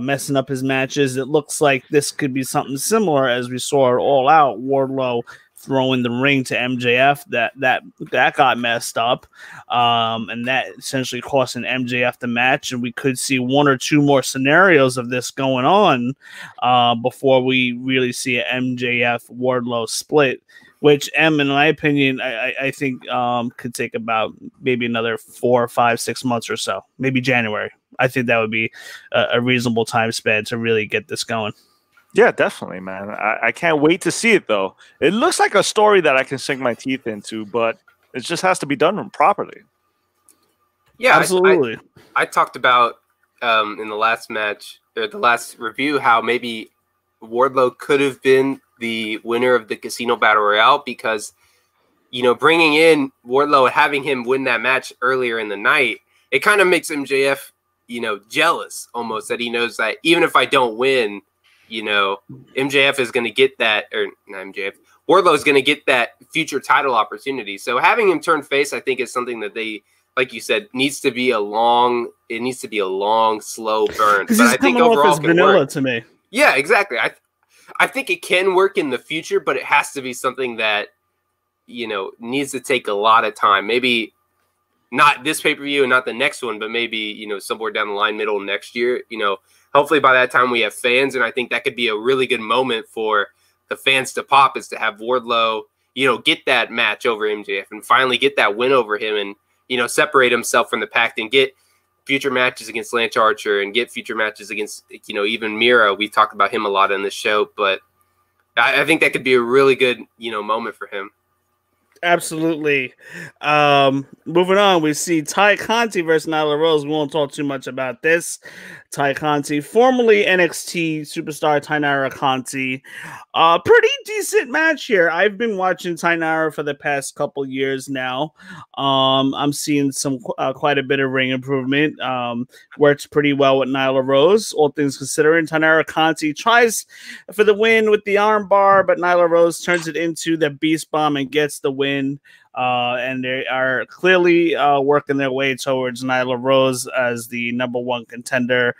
messing up his matches. It looks like this could be something similar as we saw it All Out. Wardlow throwing the ring to MJF that got messed up, and that essentially costing MJF the match. And we could see one or two more scenarios of this going on before we really see an MJF Wardlow split, which in my opinion, I think could take about maybe another 4, 5, 6 months or so, maybe January. I think that would be a reasonable time span to really get this going. Yeah, definitely, man. I can't wait to see it, though. It looks like a story that I can sink my teeth into, but it just has to be done properly. Yeah, absolutely. I talked about in the last match, or the last review, how maybe Wardlow could have been the winner of the Casino Battle Royale, because, bringing in Wardlow and having him win that match earlier in the night, it kind of makes MJF, jealous almost, that he knows that even if I don't win, MJF is going to get that, or not MJF, Wardlow is going to get that future title opportunity. So having him turn face, I think, is something that they, like you said, needs to be a long, slow burn. But I think overall it's vanilla work. To me. Yeah, exactly. I think it can work in the future, but it has to be something that, needs to take a lot of time. Maybe not this pay-per-view and not the next one, but maybe, somewhere down the line, middle of next year, hopefully by that time we have fans, and I think that could be a really good moment for the fans to pop, is to have Wardlow, get that match over MJF and finally get that win over him, and, separate himself from the pack and get future matches against Lance Archer and get future matches against, even Miro. We talked about him a lot in this show, but I think that could be a really good, moment for him. Absolutely. Moving on, we see Ty Conti versus Nyla Rose. We won't talk too much about this. Ty Conti, formerly NXT superstar Taynara Conti. Pretty decent match here. I've been watching Taynara for the past couple years now. I'm seeing some quite a bit of ring improvement. Works pretty well with Nyla Rose, all things considering. Taynara Conti tries for the win with the arm bar, but Nyla Rose turns it into the Beast Bomb and gets the win win. And they are clearly working their way towards Nyla Rose as the #1 contender,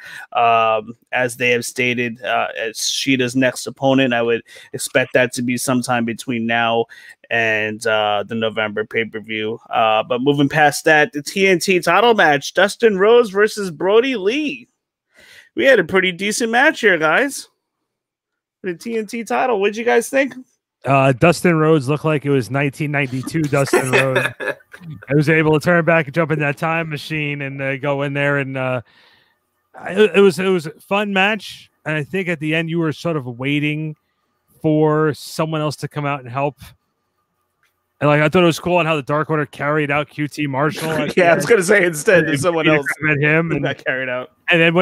as they have stated, as Sheeta's next opponent. I would expect that to be sometime between now and the November pay-per-view. But moving past that, the TNT title match, Dustin Rhodes versus Brody Lee. We had a pretty decent match here, guys. The TNT title. What'd you guys think? Dustin Rhodes looked like it was 1992 Dustin Rhodes. I was able to turn back and jump in that time machine and go in there, and it was a fun match. And I think at the end you were sort of waiting for someone else to come out and help. And I thought it was cool on how the Dark Order carried out QT Marshall. Yeah, I was gonna say instead there's someone else met him and got carried out. And then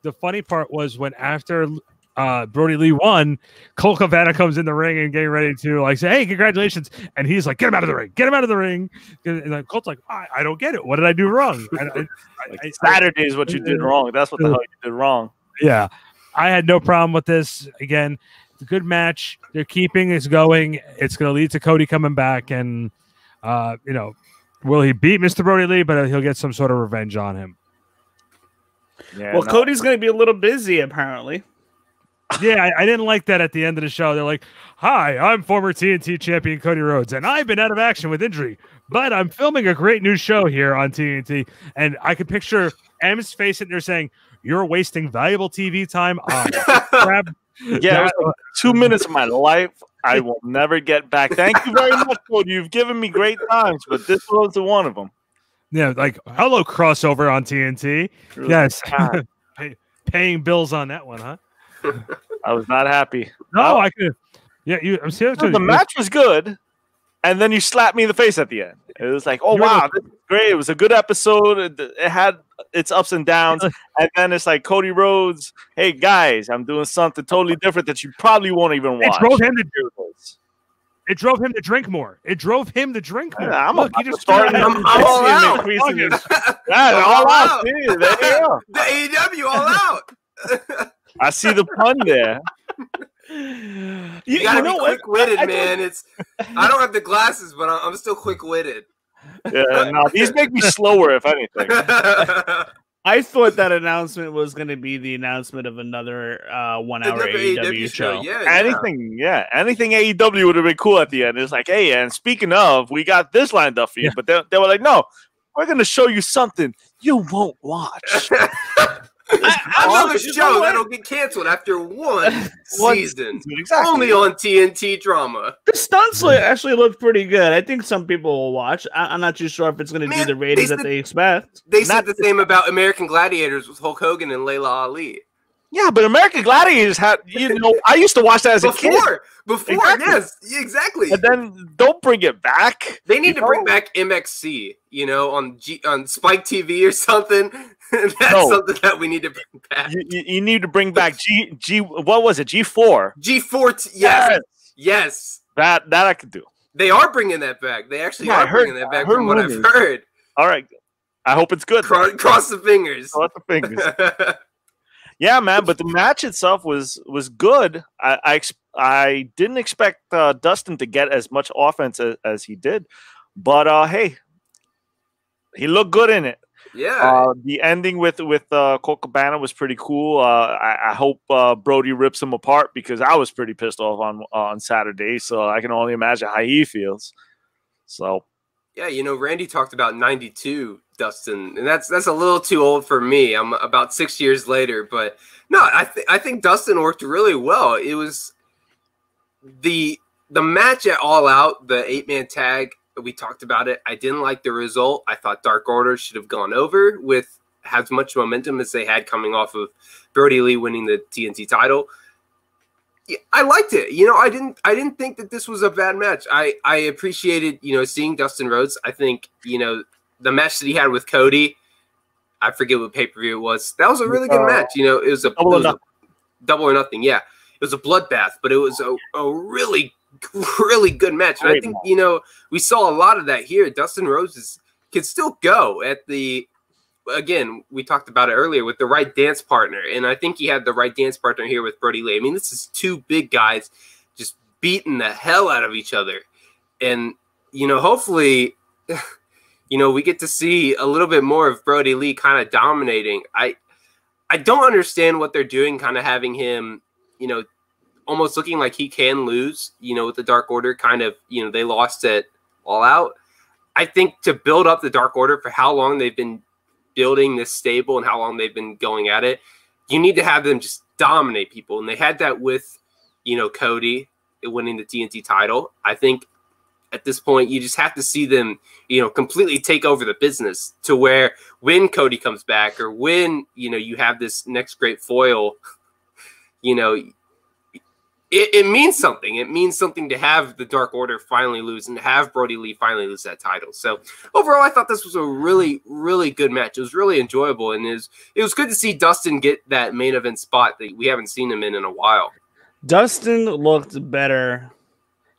the funny part was when after Brody Lee won, Colt Cabana comes in the ring and getting ready to say, "Hey, congratulations!" And he's like, "Get him out of the ring! Get him out of the ring!" And Colt's like, "I don't get it. What did I do wrong?" Saturday is what you did wrong. That's what the hell you did wrong. Yeah, I had no problem with this. Again, it's a good match. They're keeping this going. It's going to lead to Cody coming back, and will he beat Mr. Brody Lee? But he'll get some sort of revenge on him. Yeah, Cody's going to be a little busy apparently. Yeah, I didn't like that at the end of the show. They're like, "Hi, I'm former TNT champion Cody Rhodes, and I've been out of action with injury, but I'm filming a great new show here on TNT." And I could picture M's face sitting there saying, "You're wasting valuable TV time on crap." Yeah, it was like 2 minutes of my life I will never get back. Thank you very much, Cody. You've given me great times, but this was one of them. Yeah, hello, crossover on TNT. Yes. Paying bills on that one, huh? I was not happy. No, I could. Yeah, I'm serious. The match was good, and then you slapped me in the face at the end. It was like, oh wow, this is great. It was a good episode. It had its ups and downs, and then it's like Cody Rhodes. Hey guys, I'm doing something totally different that you probably won't even watch. It drove him to do this. It drove him to drink more. It drove him to drink more. Yeah, I'm all out. Yeah, all out. The AEW all out. I see the pun there. You gotta be quick-witted, man. I don't have the glasses, but I'm still quick-witted. Yeah, no, these make me slower, if anything. I thought that announcement was going to be the announcement of another 1 hour AEW show. Yeah, anything AEW would have been cool at the end. It's like, hey, and speaking of, we got this lined up for you. Yeah. But they were like, no, we're going to show you something you won't watch. Another show that'll get canceled after one season. Exactly. Only on TNT Drama. The stunts actually look pretty good. I think some people will watch. I'm not too sure if it's going to do the ratings that they expect. They said the same about American Gladiators with Hulk Hogan and Layla Ali. Yeah, but American Gladiators had, I used to watch that as a kid. Before, exactly. Yes, exactly. And then don't bring it back. They need to bring back MXC, on Spike TV or something. That's something that we need to bring back. You need to bring back what was it? G4. G4. Yes. That I could do. They are bringing that back. They actually are bringing that back from what I've heard. All right. I hope it's good. Cross the fingers. Cross the fingers. Yeah, man, but the match itself was good. I didn't expect Dustin to get as much offense as he did, but hey, he looked good in it. Yeah. The ending with Colt Cabana was pretty cool. I hope Brody rips him apart because I was pretty pissed off on Saturday, so I can only imagine how he feels. So. Yeah, Randy talked about 92 Dustin, and that's a little too old for me. I'm about 6 years later, but no, I think Dustin worked really well. It was the match at All Out, the 8-man tag. We talked about it. I didn't like the result. I thought Dark Order should have gone over with as much momentum as they had coming off of Brody Lee winning the TNT title. Yeah, I liked it. I didn't think that this was a bad match. I appreciated, seeing Dustin Rhodes. I think, the match that he had with Cody, I forget what pay-per-view it was. That was a really good match. It was a double or nothing. Yeah. It was a bloodbath, but it was a really, really good match. And I think, we saw a lot of that here. Dustin Rhodes can still go at again, we talked about it earlier with the right dance partner. And I think he had the right dance partner here with Brody Lee. I mean, this is two big guys just beating the hell out of each other. And hopefully, we get to see a little bit more of Brody Lee kind of dominating. I don't understand what they're doing, kind of having him, almost looking like he can lose, with the Dark Order kind of, they lost it All Out. I think to build up the Dark Order for how long they've been building this stable and how long they've been going at it, you need to have them just dominate people. And they had that with, Cody winning the TNT title. I think at this point, you just have to see them, completely take over the business to where when Cody comes back or when, you have this next great foil, it means something. It means something to have the Dark Order finally lose and to have Brody Lee finally lose that title. So overall, I thought this was a really, really good match. It was really enjoyable. And it was good to see Dustin get that main event spot that we haven't seen him in a while. Dustin has looked better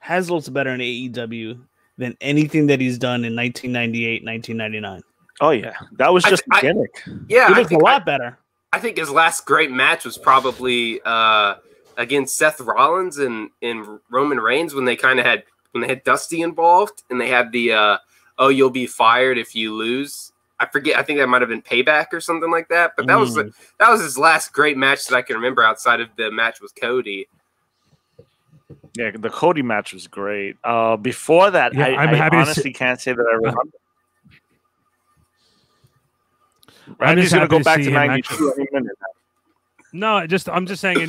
in AEW than anything that he's done in 1998, 1999. Oh, yeah. That was just a gimmick. Yeah. He looked a lot better. I think his last great match was probably against Seth Rollins and Roman Reigns when they had Dusty involved and they had the you'll be fired if you lose. I forget. I think that might have been Payback or something like that. But that was his last great match that I can remember outside of the match with Cody. Yeah, the Cody match was great. Before that, I honestly can't say that I remember. Randy's going to go back to 92 any minute. No, I'm just saying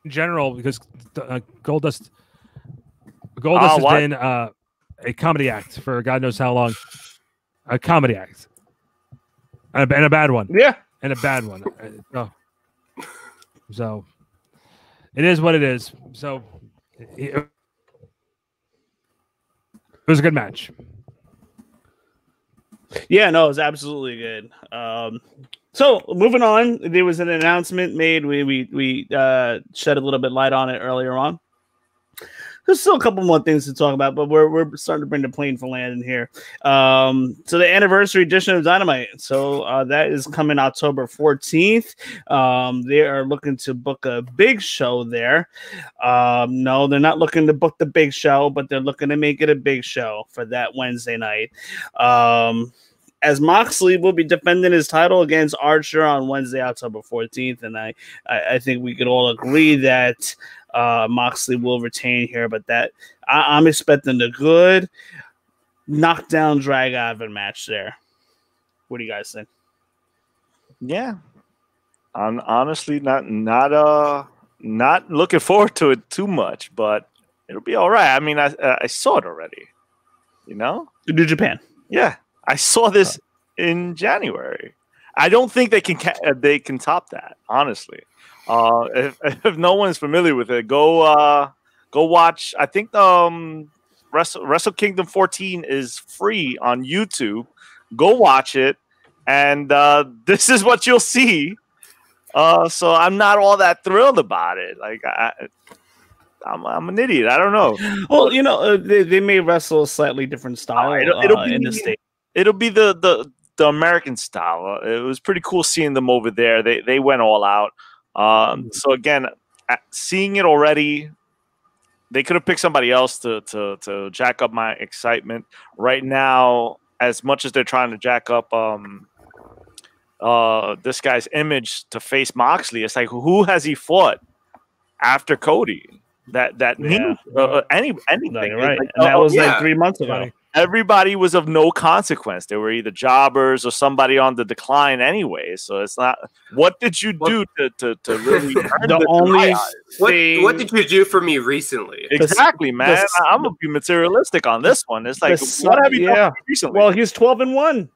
in general, because Goldust has been a comedy act for God knows how long. A comedy act. And a bad one. Yeah. And a bad one. So it is what it is. So it was a good match. Yeah, no, it was absolutely good. So moving on, there was an announcement made. We shed a little bit light on it earlier on. There's still a couple more things to talk about, but we're starting to bring the plane for landing here. So the anniversary edition of Dynamite. So that is coming October 14th. They are looking to book a big show there. No, they're not looking to book the big show, but they're looking to make it a big show for that Wednesday night. As Moxley will be defending his title against Archer on Wednesday, October 14th. And I think we could all agree that Moxley will retain here, but that I'm expecting a good knockdown, drag out of a match there. What do you guys think? Yeah, I'm honestly not looking forward to it too much, but it'll be all right. I mean, I saw it already. New Japan. Yeah, I saw this in January. I don't think they can top that, honestly. If no one's familiar with it, go watch. I think Wrestle Kingdom 14 is free on YouTube. Go watch it, and this is what you'll see. So I'm not all that thrilled about it. Like I'm an idiot. I don't know. Well, they may wrestle a slightly different style it'll be, in the States. It'll be the American style. It was pretty cool seeing them over there. They went all out. So again, seeing it already, they could have picked somebody else to jack up my excitement. Right now, as much as they're trying to jack up this guy's image to face Moxley, it's like, who has he fought after Cody? Anything. No, you're right. Like, and that was like 3 months ago. Everybody was of no consequence. They were either jobbers or somebody on the decline anyway. So it's not. What did you do to really? The only thing, what did you do for me recently? Exactly, man. I'm gonna be materialistic on this one. It's like, what have you done recently? Well, he's 12-1.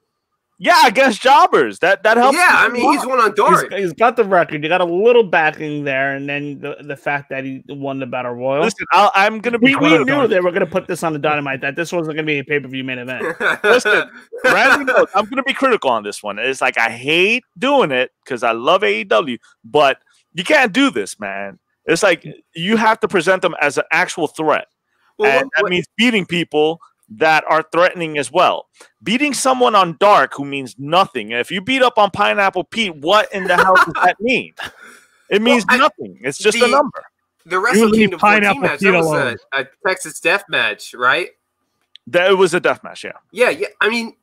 Yeah, against jobbers. That helps. Yeah, I mean, he's won on Dark. He's got the record. You got a little backing there, and then the fact that he won the Battle Royal. Listen, I'm going to be. We knew they were going to put this on the Dynamite, that this wasn't going to be a pay-per-view main event. Listen, Randy knows I'm going to be critical on this one. It's like, I hate doing it because I love AEW, but you can't do this, man. It's like you have to present them as an actual threat, and that means beating people that are threatening as well. Beating someone on Dark who means nothing. If you beat up on Pineapple Pete, what in the hell does that mean? It means nothing. It's just a number. The Wrestle Kingdom 14 match, that was alone. a Texas death match, right? It was a death match, yeah. Yeah. I mean,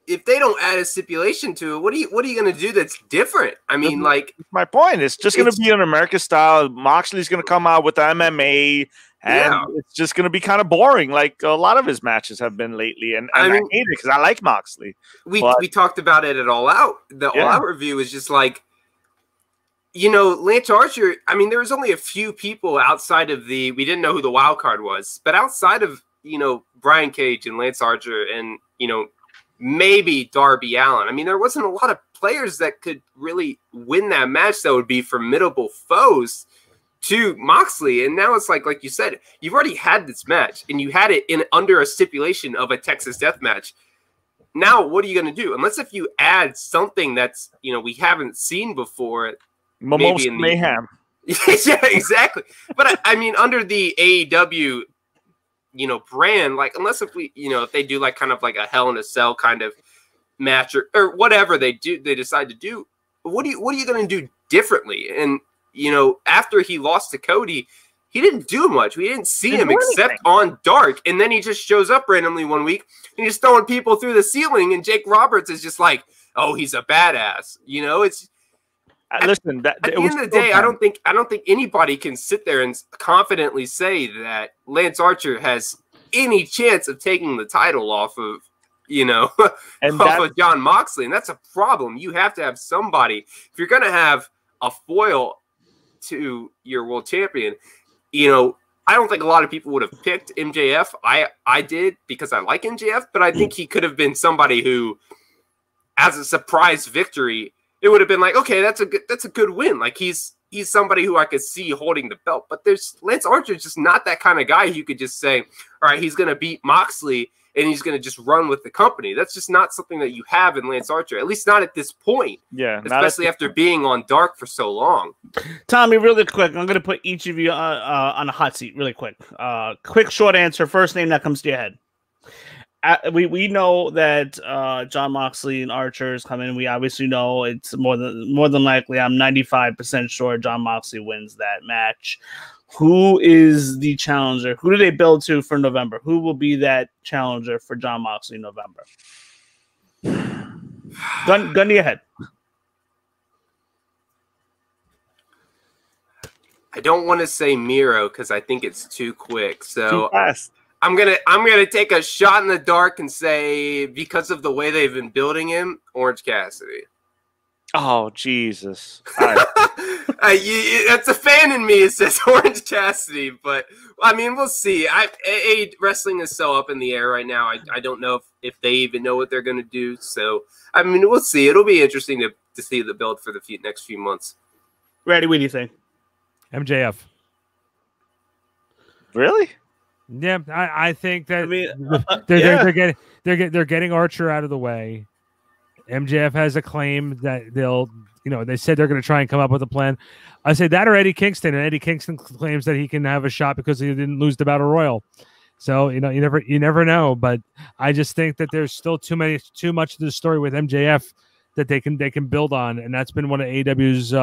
if they don't add a stipulation to it, what are you going to do that's different? I mean, like, my point is just going to be an American style. Moxley's going to come out with the MMA, and it's just going to be kind of boring, like a lot of his matches have been lately. And I hate it because I like Moxley. We talked about it at All Out. The All Out review is just like, Lance Archer. I mean, there was only a few people outside of we didn't know who the wild card was, but outside of Brian Cage and Lance Archer and maybe Darby Allin. I mean, there wasn't a lot of players that could really win that match that would be formidable foes to Moxley. And now it's like you said, you've already had this match and you had it under a stipulation of a Texas death match. Now, what are you going to do? Unless if you add something that's, we haven't seen before. Maybe in mayhem. Yeah, exactly. But I mean, under the AEW brand, like, unless if we, if they do like kind of like a Hell in a Cell kind of match or whatever they decide to do, what are you going to do differently? And, after he lost to Cody, he didn't do much. We didn't see him except on Dark. And then he just shows up randomly one week and he's throwing people through the ceiling. And Jake Roberts is just like, oh, he's a badass. It's, listen, at the end of the day, I don't think anybody can sit there and confidently say that Lance Archer has any chance of taking the title off of, of Jon Moxley. And that's a problem. You have to have somebody. If you're going to have a foil to your world champion, I don't think a lot of people would have picked MJF. I did because I like MJF, but I think he could have been somebody who, as a surprise victory, it would have been like, okay, that's a good win. Like he's somebody who I could see holding the belt. But Lance Archer is just not that kind of guy you could just say, all right, he's going to beat Moxley and he's going to just run with the company. That's just not something that you have in Lance Archer, at least not at this point. Yeah, especially after being on Dark for so long. Tommy, really quick, I'm going to put each of you on a hot seat really quick. Quick, short answer. First name that comes to your head. We know that Jon Moxley and Archer is coming. We obviously know it's more than likely. I'm 95% sure Jon Moxley wins that match. Who is the challenger? Who do they build to for November? Who will be that challenger for Jon Moxley in November? Gun to your head. I don't want to say Miro because I think it's too quick. So too fast. I'm gonna take a shot in the dark and say, because of the way they've been building him, Orange Cassidy. Oh, Jesus. That's a fan in me. It says Orange Cassidy, but I mean, we'll see. Wrestling is so up in the air right now. I don't know if they even know what they're going to do. So, I mean, we'll see. It'll be interesting to see the build for the next few months. Randy, what do you think? MJF. Really? Yeah, I think that they're getting Archer out of the way. MJF has a claim that they said they're going to try and come up with a plan. I say that or Eddie Kingston, and Eddie Kingston claims that he can have a shot because he didn't lose the Battle Royal. So you never know. But I just think that there's still too much of the story with MJF that they can build on, and that's been one of AEW's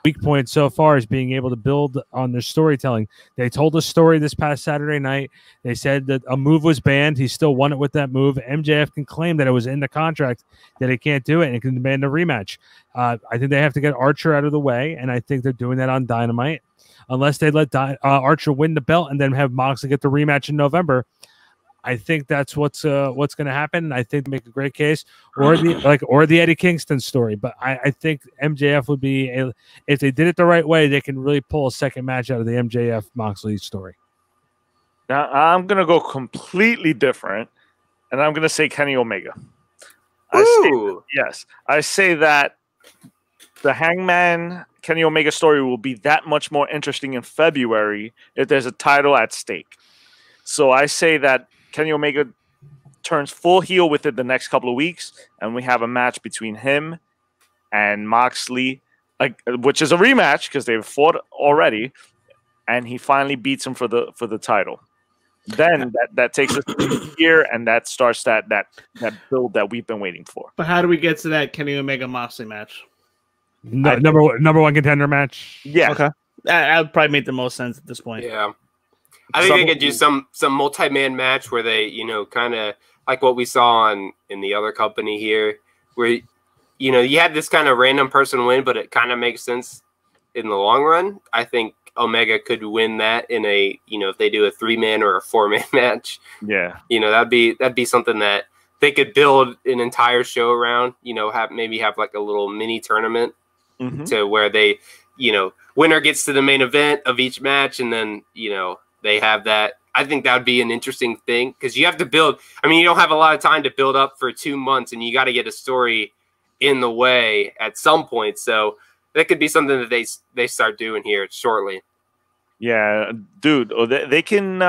weak points so far, is being able to build on their storytelling. They told a story this past Saturday night. They said that a move was banned. He still won it with that move. MJF can claim that it was in the contract that he can't do it and can demand a rematch. I think they have to get Archer out of the way, and I think they're doing that on Dynamite. Unless they let Archer win the belt and then have Moxley get the rematch in November, I think that's what's going to happen. I think they make a great case, or the Eddie Kingston story. But I think MJF would be if they did it the right way, they can really pull a second match out of the MJF Moxley story. Now I'm going to go completely different, and I'm going to say Kenny Omega. I say that the Hangman Kenny Omega story will be that much more interesting in February if there's a title at stake. So I say that Kenny Omega turns full heel within the next couple of weeks, and we have a match between him and Moxley, which is a rematch because they've fought already, and he finally beats him for the title. Then that takes us to here, and that starts that build that we've been waiting for. But how do we get to that Kenny Omega Moxley match? Number one contender match. Yeah. Okay. That would probably make the most sense at this point. Yeah. I think they could do some multi-man match where they, kind of like what we saw in the other company here, where, you had this kind of random person win, but it kind of makes sense in the long run. I think Omega could win that in a, if they do a 3-man or a 4-man match. Yeah. That'd be something that they could build an entire show around, have like a little mini tournament to where they, winner gets to the main event of each match. And then, they have that. I think that would be an interesting thing because you have to build. I mean, you don't have a lot of time to build up for 2 months, and you got to get a story in the way at some point. So that could be something that they start doing here shortly. Yeah, dude, they can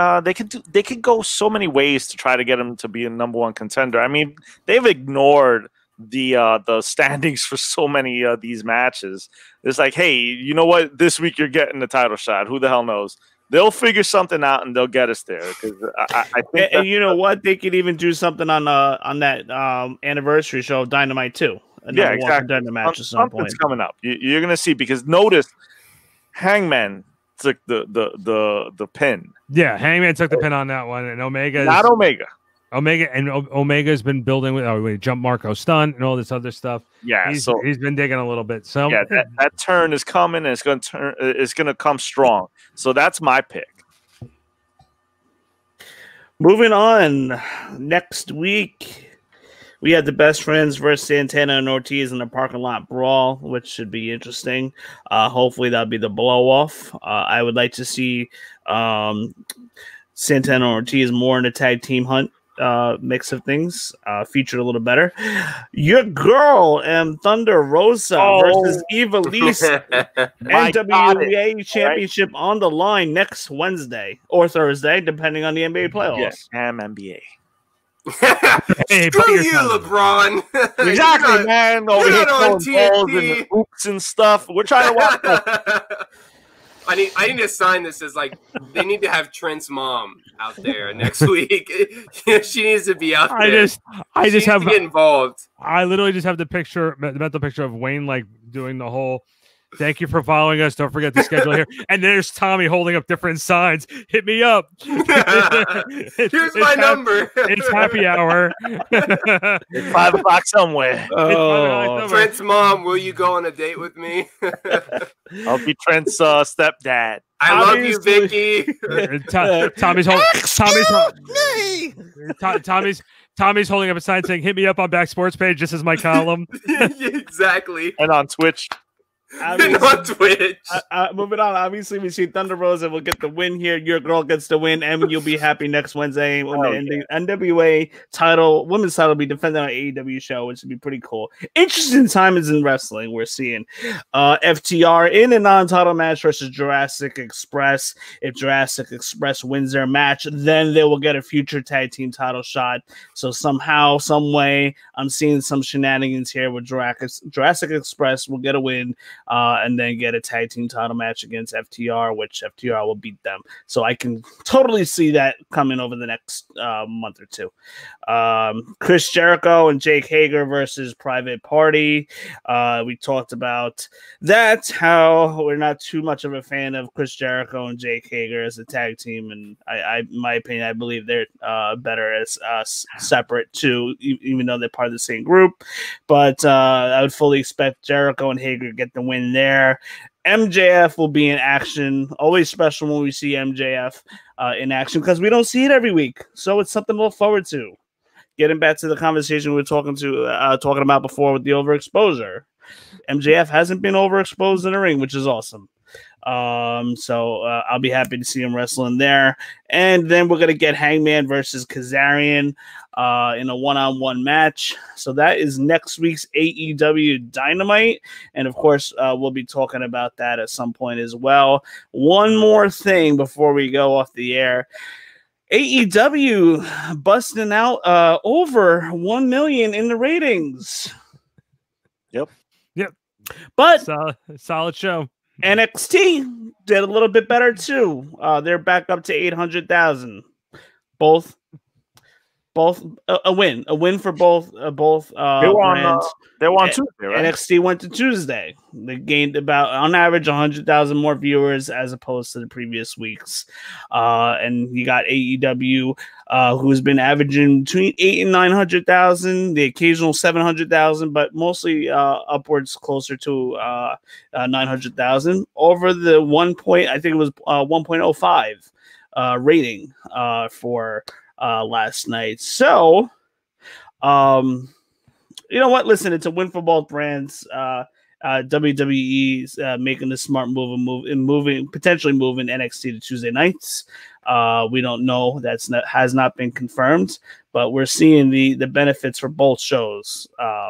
go so many ways to try to get him to be a #1 contender. I mean, they've ignored the standings for so many of these matches. It's like, hey, you know what? This week you're getting the title shot. Who the hell knows? They'll figure something out and they'll get us there. Because I think, and you know what? They could even do something on that anniversary show of Dynamite too. Yeah, exactly. Contender match at some Something's point coming up. You're gonna see because notice Hangman took the pin. Yeah, Hangman took the pin on that one, and Omega. Not Omega. Omega's been building with jump Marco stun and all this other stuff. Yeah, he's been digging a little bit. So yeah, that turn is coming, and it's gonna come strong. So that's my pick. Moving on, next week we have the Best Friends versus Santana and Ortiz in the parking lot brawl, which should be interesting. Hopefully that'll be the blow off. I would like to see Santana and Ortiz more in the tag team hunt. Mix of things featured a little better. Your girl and Thunder Rosa versus Eva Lise NWA Championship on the line next Wednesday or Thursday, depending on the NBA playoffs. Yes, NBA. Hey, Screw you, LeBron. Exactly, man. Over here on throwing balls and hoops and stuff. We're trying to watch. I need to sign this as like they need to have Trent's mom out there next week. She needs to be out there. I just have to get involved. I literally just have the mental picture of Wayne like doing the whole. Thank you for following us. Don't forget to schedule here. And there's Tommy holding up different signs. Hit me up. Here's my number. It's happy hour. It's 5 o'clock somewhere. Oh. Trent's mom, will you go on a date with me? I'll be Trent's stepdad. I love you, Vicky. Tommy's holding up a sign saying, "Hit me up on Back Sports page." This is my column. Exactly. And on Twitch. On Twitch. Moving on, obviously we see Thunder Rosa will get the win here. Your girl gets the win, and you'll be happy next Wednesday when the NWA title, women's title, will be defended on an AEW show, which would be pretty cool. Interesting times in wrestling. We're seeing FTR in a non-title match versus Jurassic Express. If Jurassic Express wins their match, then they will get a future tag team title shot. So somehow, some way, I'm seeing some shenanigans here with Jurassic Express will get a win. And then get a tag team title match against FTR, which FTR will beat them. So I can totally see that coming over the next month or two. Chris Jericho and Jake Hager versus Private Party. We talked about that, how we're not too much of a fan of Chris Jericho and Jake Hager as a tag team. And in my opinion, I believe they're better as separate too, even though they're part of the same group. But I would fully expect Jericho and Hager to get the win there. MJF will be in action. Always special when we see MJF in action because we don't see it every week. So it's something to look forward to. Getting back to the conversation we were talking about before with the overexposure. MJF hasn't been overexposed in the ring, which is awesome. So I'll be happy to see him wrestling there. And then we're going to get Hangman versus Kazarian in a one-on-one match. So that is next week's AEW Dynamite. And of course, we'll be talking about that at some point as well. One more thing before we go off the air. AEW busting out over 1 million in the ratings. Yep. But solid show. NXT did a little bit better too. They're back up to 800,000. Both both a win for both brands. They were on Tuesday, right? NXT went to Tuesday. They gained about, on average, 100,000 more viewers as opposed to the previous weeks. And you got AEW, who's been averaging between 800,000 and 900,000, the occasional 700,000, but mostly upwards closer to 900,000 over the I think it was 1.05 rating for last night. So, you know what? Listen, it's a win for both brands. WWE's making the smart move and potentially moving NXT to Tuesday nights. We don't know. Has not been confirmed, but we're seeing the benefits for both shows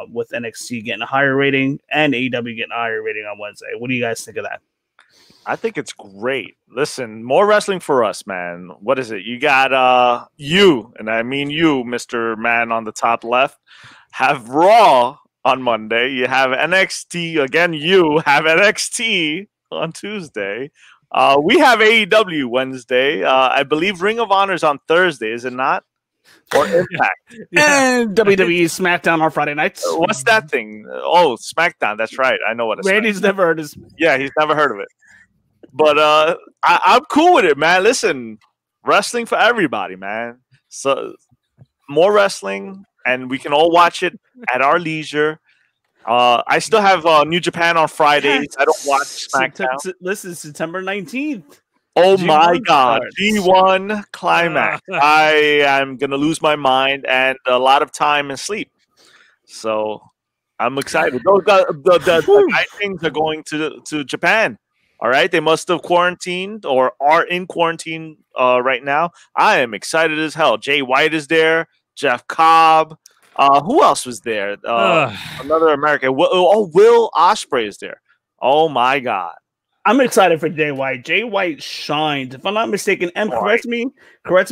with NXT getting a higher rating and AEW getting a higher rating on Wednesday. What do you guys think of that? I think it's great. Listen, more wrestling for us, man. What is it? You got you, and I mean you, Mr. Man on the top left, have Raw on Monday. You have NXT again. You have NXT on Tuesday. We have AEW Wednesday. I believe Ring of Honor is on Thursday, is it not? Or Impact. And WWE SmackDown on Friday nights. What's that thing? Oh, SmackDown. That's right. I know what it's. Randy's never heard of. Yeah, he's never heard of it. But I'm cool with it, man. Listen, wrestling for everybody, man. So more wrestling, and we can all watch it at our leisure. I still have New Japan on Fridays. I don't watch SmackDown. Listen, September 19th. Oh my God, G1 Climax. I am going to lose my mind and a lot of time and sleep. So I'm excited. The things are going to Japan. All right, they must have quarantined or are in quarantine right now. I am excited as hell. Jay White is there. Jeff Cobb. Who else was there? Another American. Will Ospreay is there. Oh my God! I'm excited for Jay White. Jay White shined. If I'm not mistaken, correct me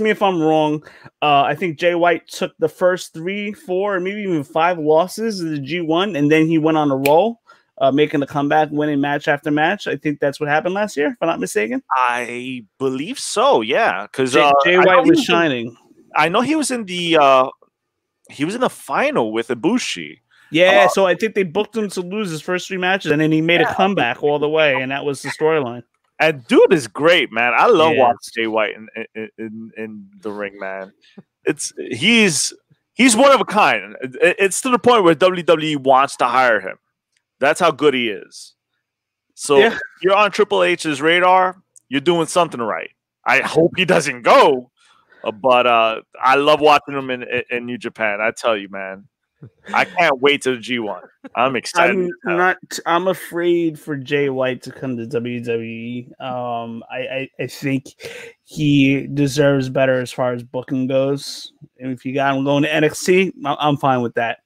if I'm wrong. I think Jay White took the first 3, 4, or maybe even 5 losses in the G1, and then he went on a roll. Making a comeback, winning match after match. I think that's what happened last year, if I'm not mistaken. I believe so, yeah. Because Jay White was shining. I know he was in the final with Ibushi. Yeah, so I think they booked him to lose his first 3 matches, and then he made a comeback all the way, and that was the storyline. And dude is great, man. I love watching Jay White in the ring, man. He's one of a kind. It's to the point where WWE wants to hire him. That's how good he is. So if you're on Triple H's radar, you're doing something right. I hope he doesn't go, but I love watching him in New Japan. I tell you, man, I can't wait to the G1. I'm excited. I'm afraid for Jay White to come to WWE. I think he deserves better as far as booking goes. And if you got him going to NXT, I'm fine with that.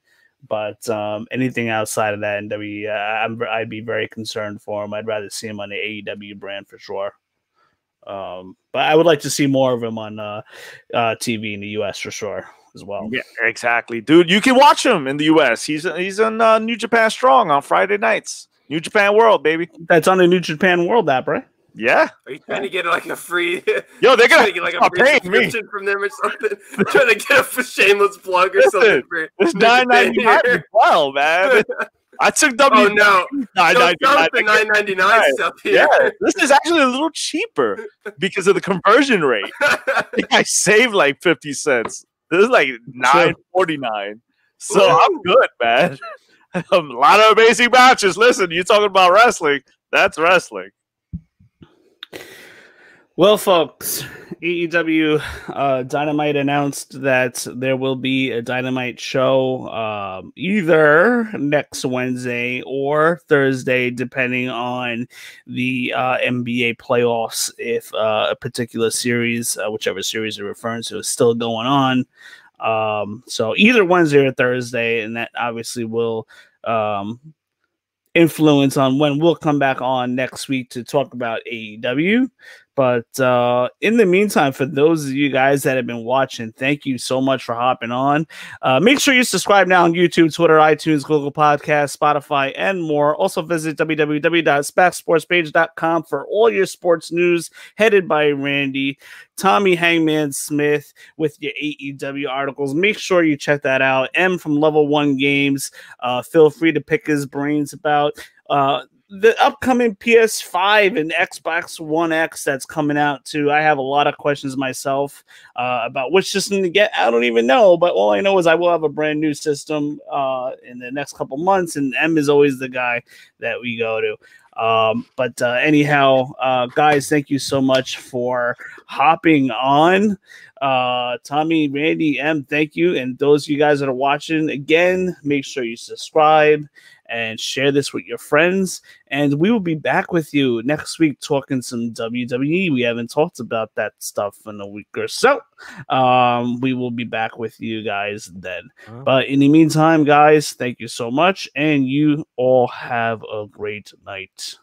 But anything outside of that in WWE, I'd be very concerned for him. I'd rather see him on the AEW brand for sure. But I would like to see more of him on TV in the US for sure as well. Yeah, exactly, dude. You can watch him in the US. He's on New Japan Strong on Friday nights. New Japan World, baby. That's on the New Japan World app, right? Yeah. Are you trying to get like a free? Yo, they're gonna get like a free subscription from them or something. Trying to get a shameless plug or something. It's $9.99 as well, man. I took Oh no, $9.99 stuff here. Yeah, this is actually a little cheaper because of the conversion rate. I think I saved like 50 cents. This is like $9.49. So I'm good, man. A lot of amazing matches. Listen, you're talking about wrestling. That's wrestling. Well, folks, AEW Dynamite announced that there will be a Dynamite show either next Wednesday or Thursday, depending on the NBA playoffs, if a particular series, whichever series you're referring to, is still going on. So either Wednesday or Thursday, and that obviously will influence on when we'll come back on next week to talk about AEW. But in the meantime, for those of you guys that have been watching, thank you so much for hopping on. Make sure you subscribe now on YouTube, Twitter, iTunes, Google Podcasts, Spotify, and more. Also visit www.spacsportspage.com for all your sports news, headed by Randy. Tommy Hangman Smith with your AEW articles. Make sure you check that out. M from Level 1 Games. Feel free to pick his brains about the upcoming PS5 and Xbox One X that's coming out too. I have a lot of questions myself about which system to get. I don't even know, but all I know is I will have a brand new system in the next couple months, and M is always the guy that we go to. Anyhow, guys, thank you so much for hopping on. Tommy, Randy, M, thank you. And those of you guys that are watching, again, make sure you subscribe and share this with your friends. And we will be back with you next week talking some WWE. We haven't talked about that stuff in a week or so. We will be back with you guys then. But in the meantime, guys, thank you so much. And you all have a great night.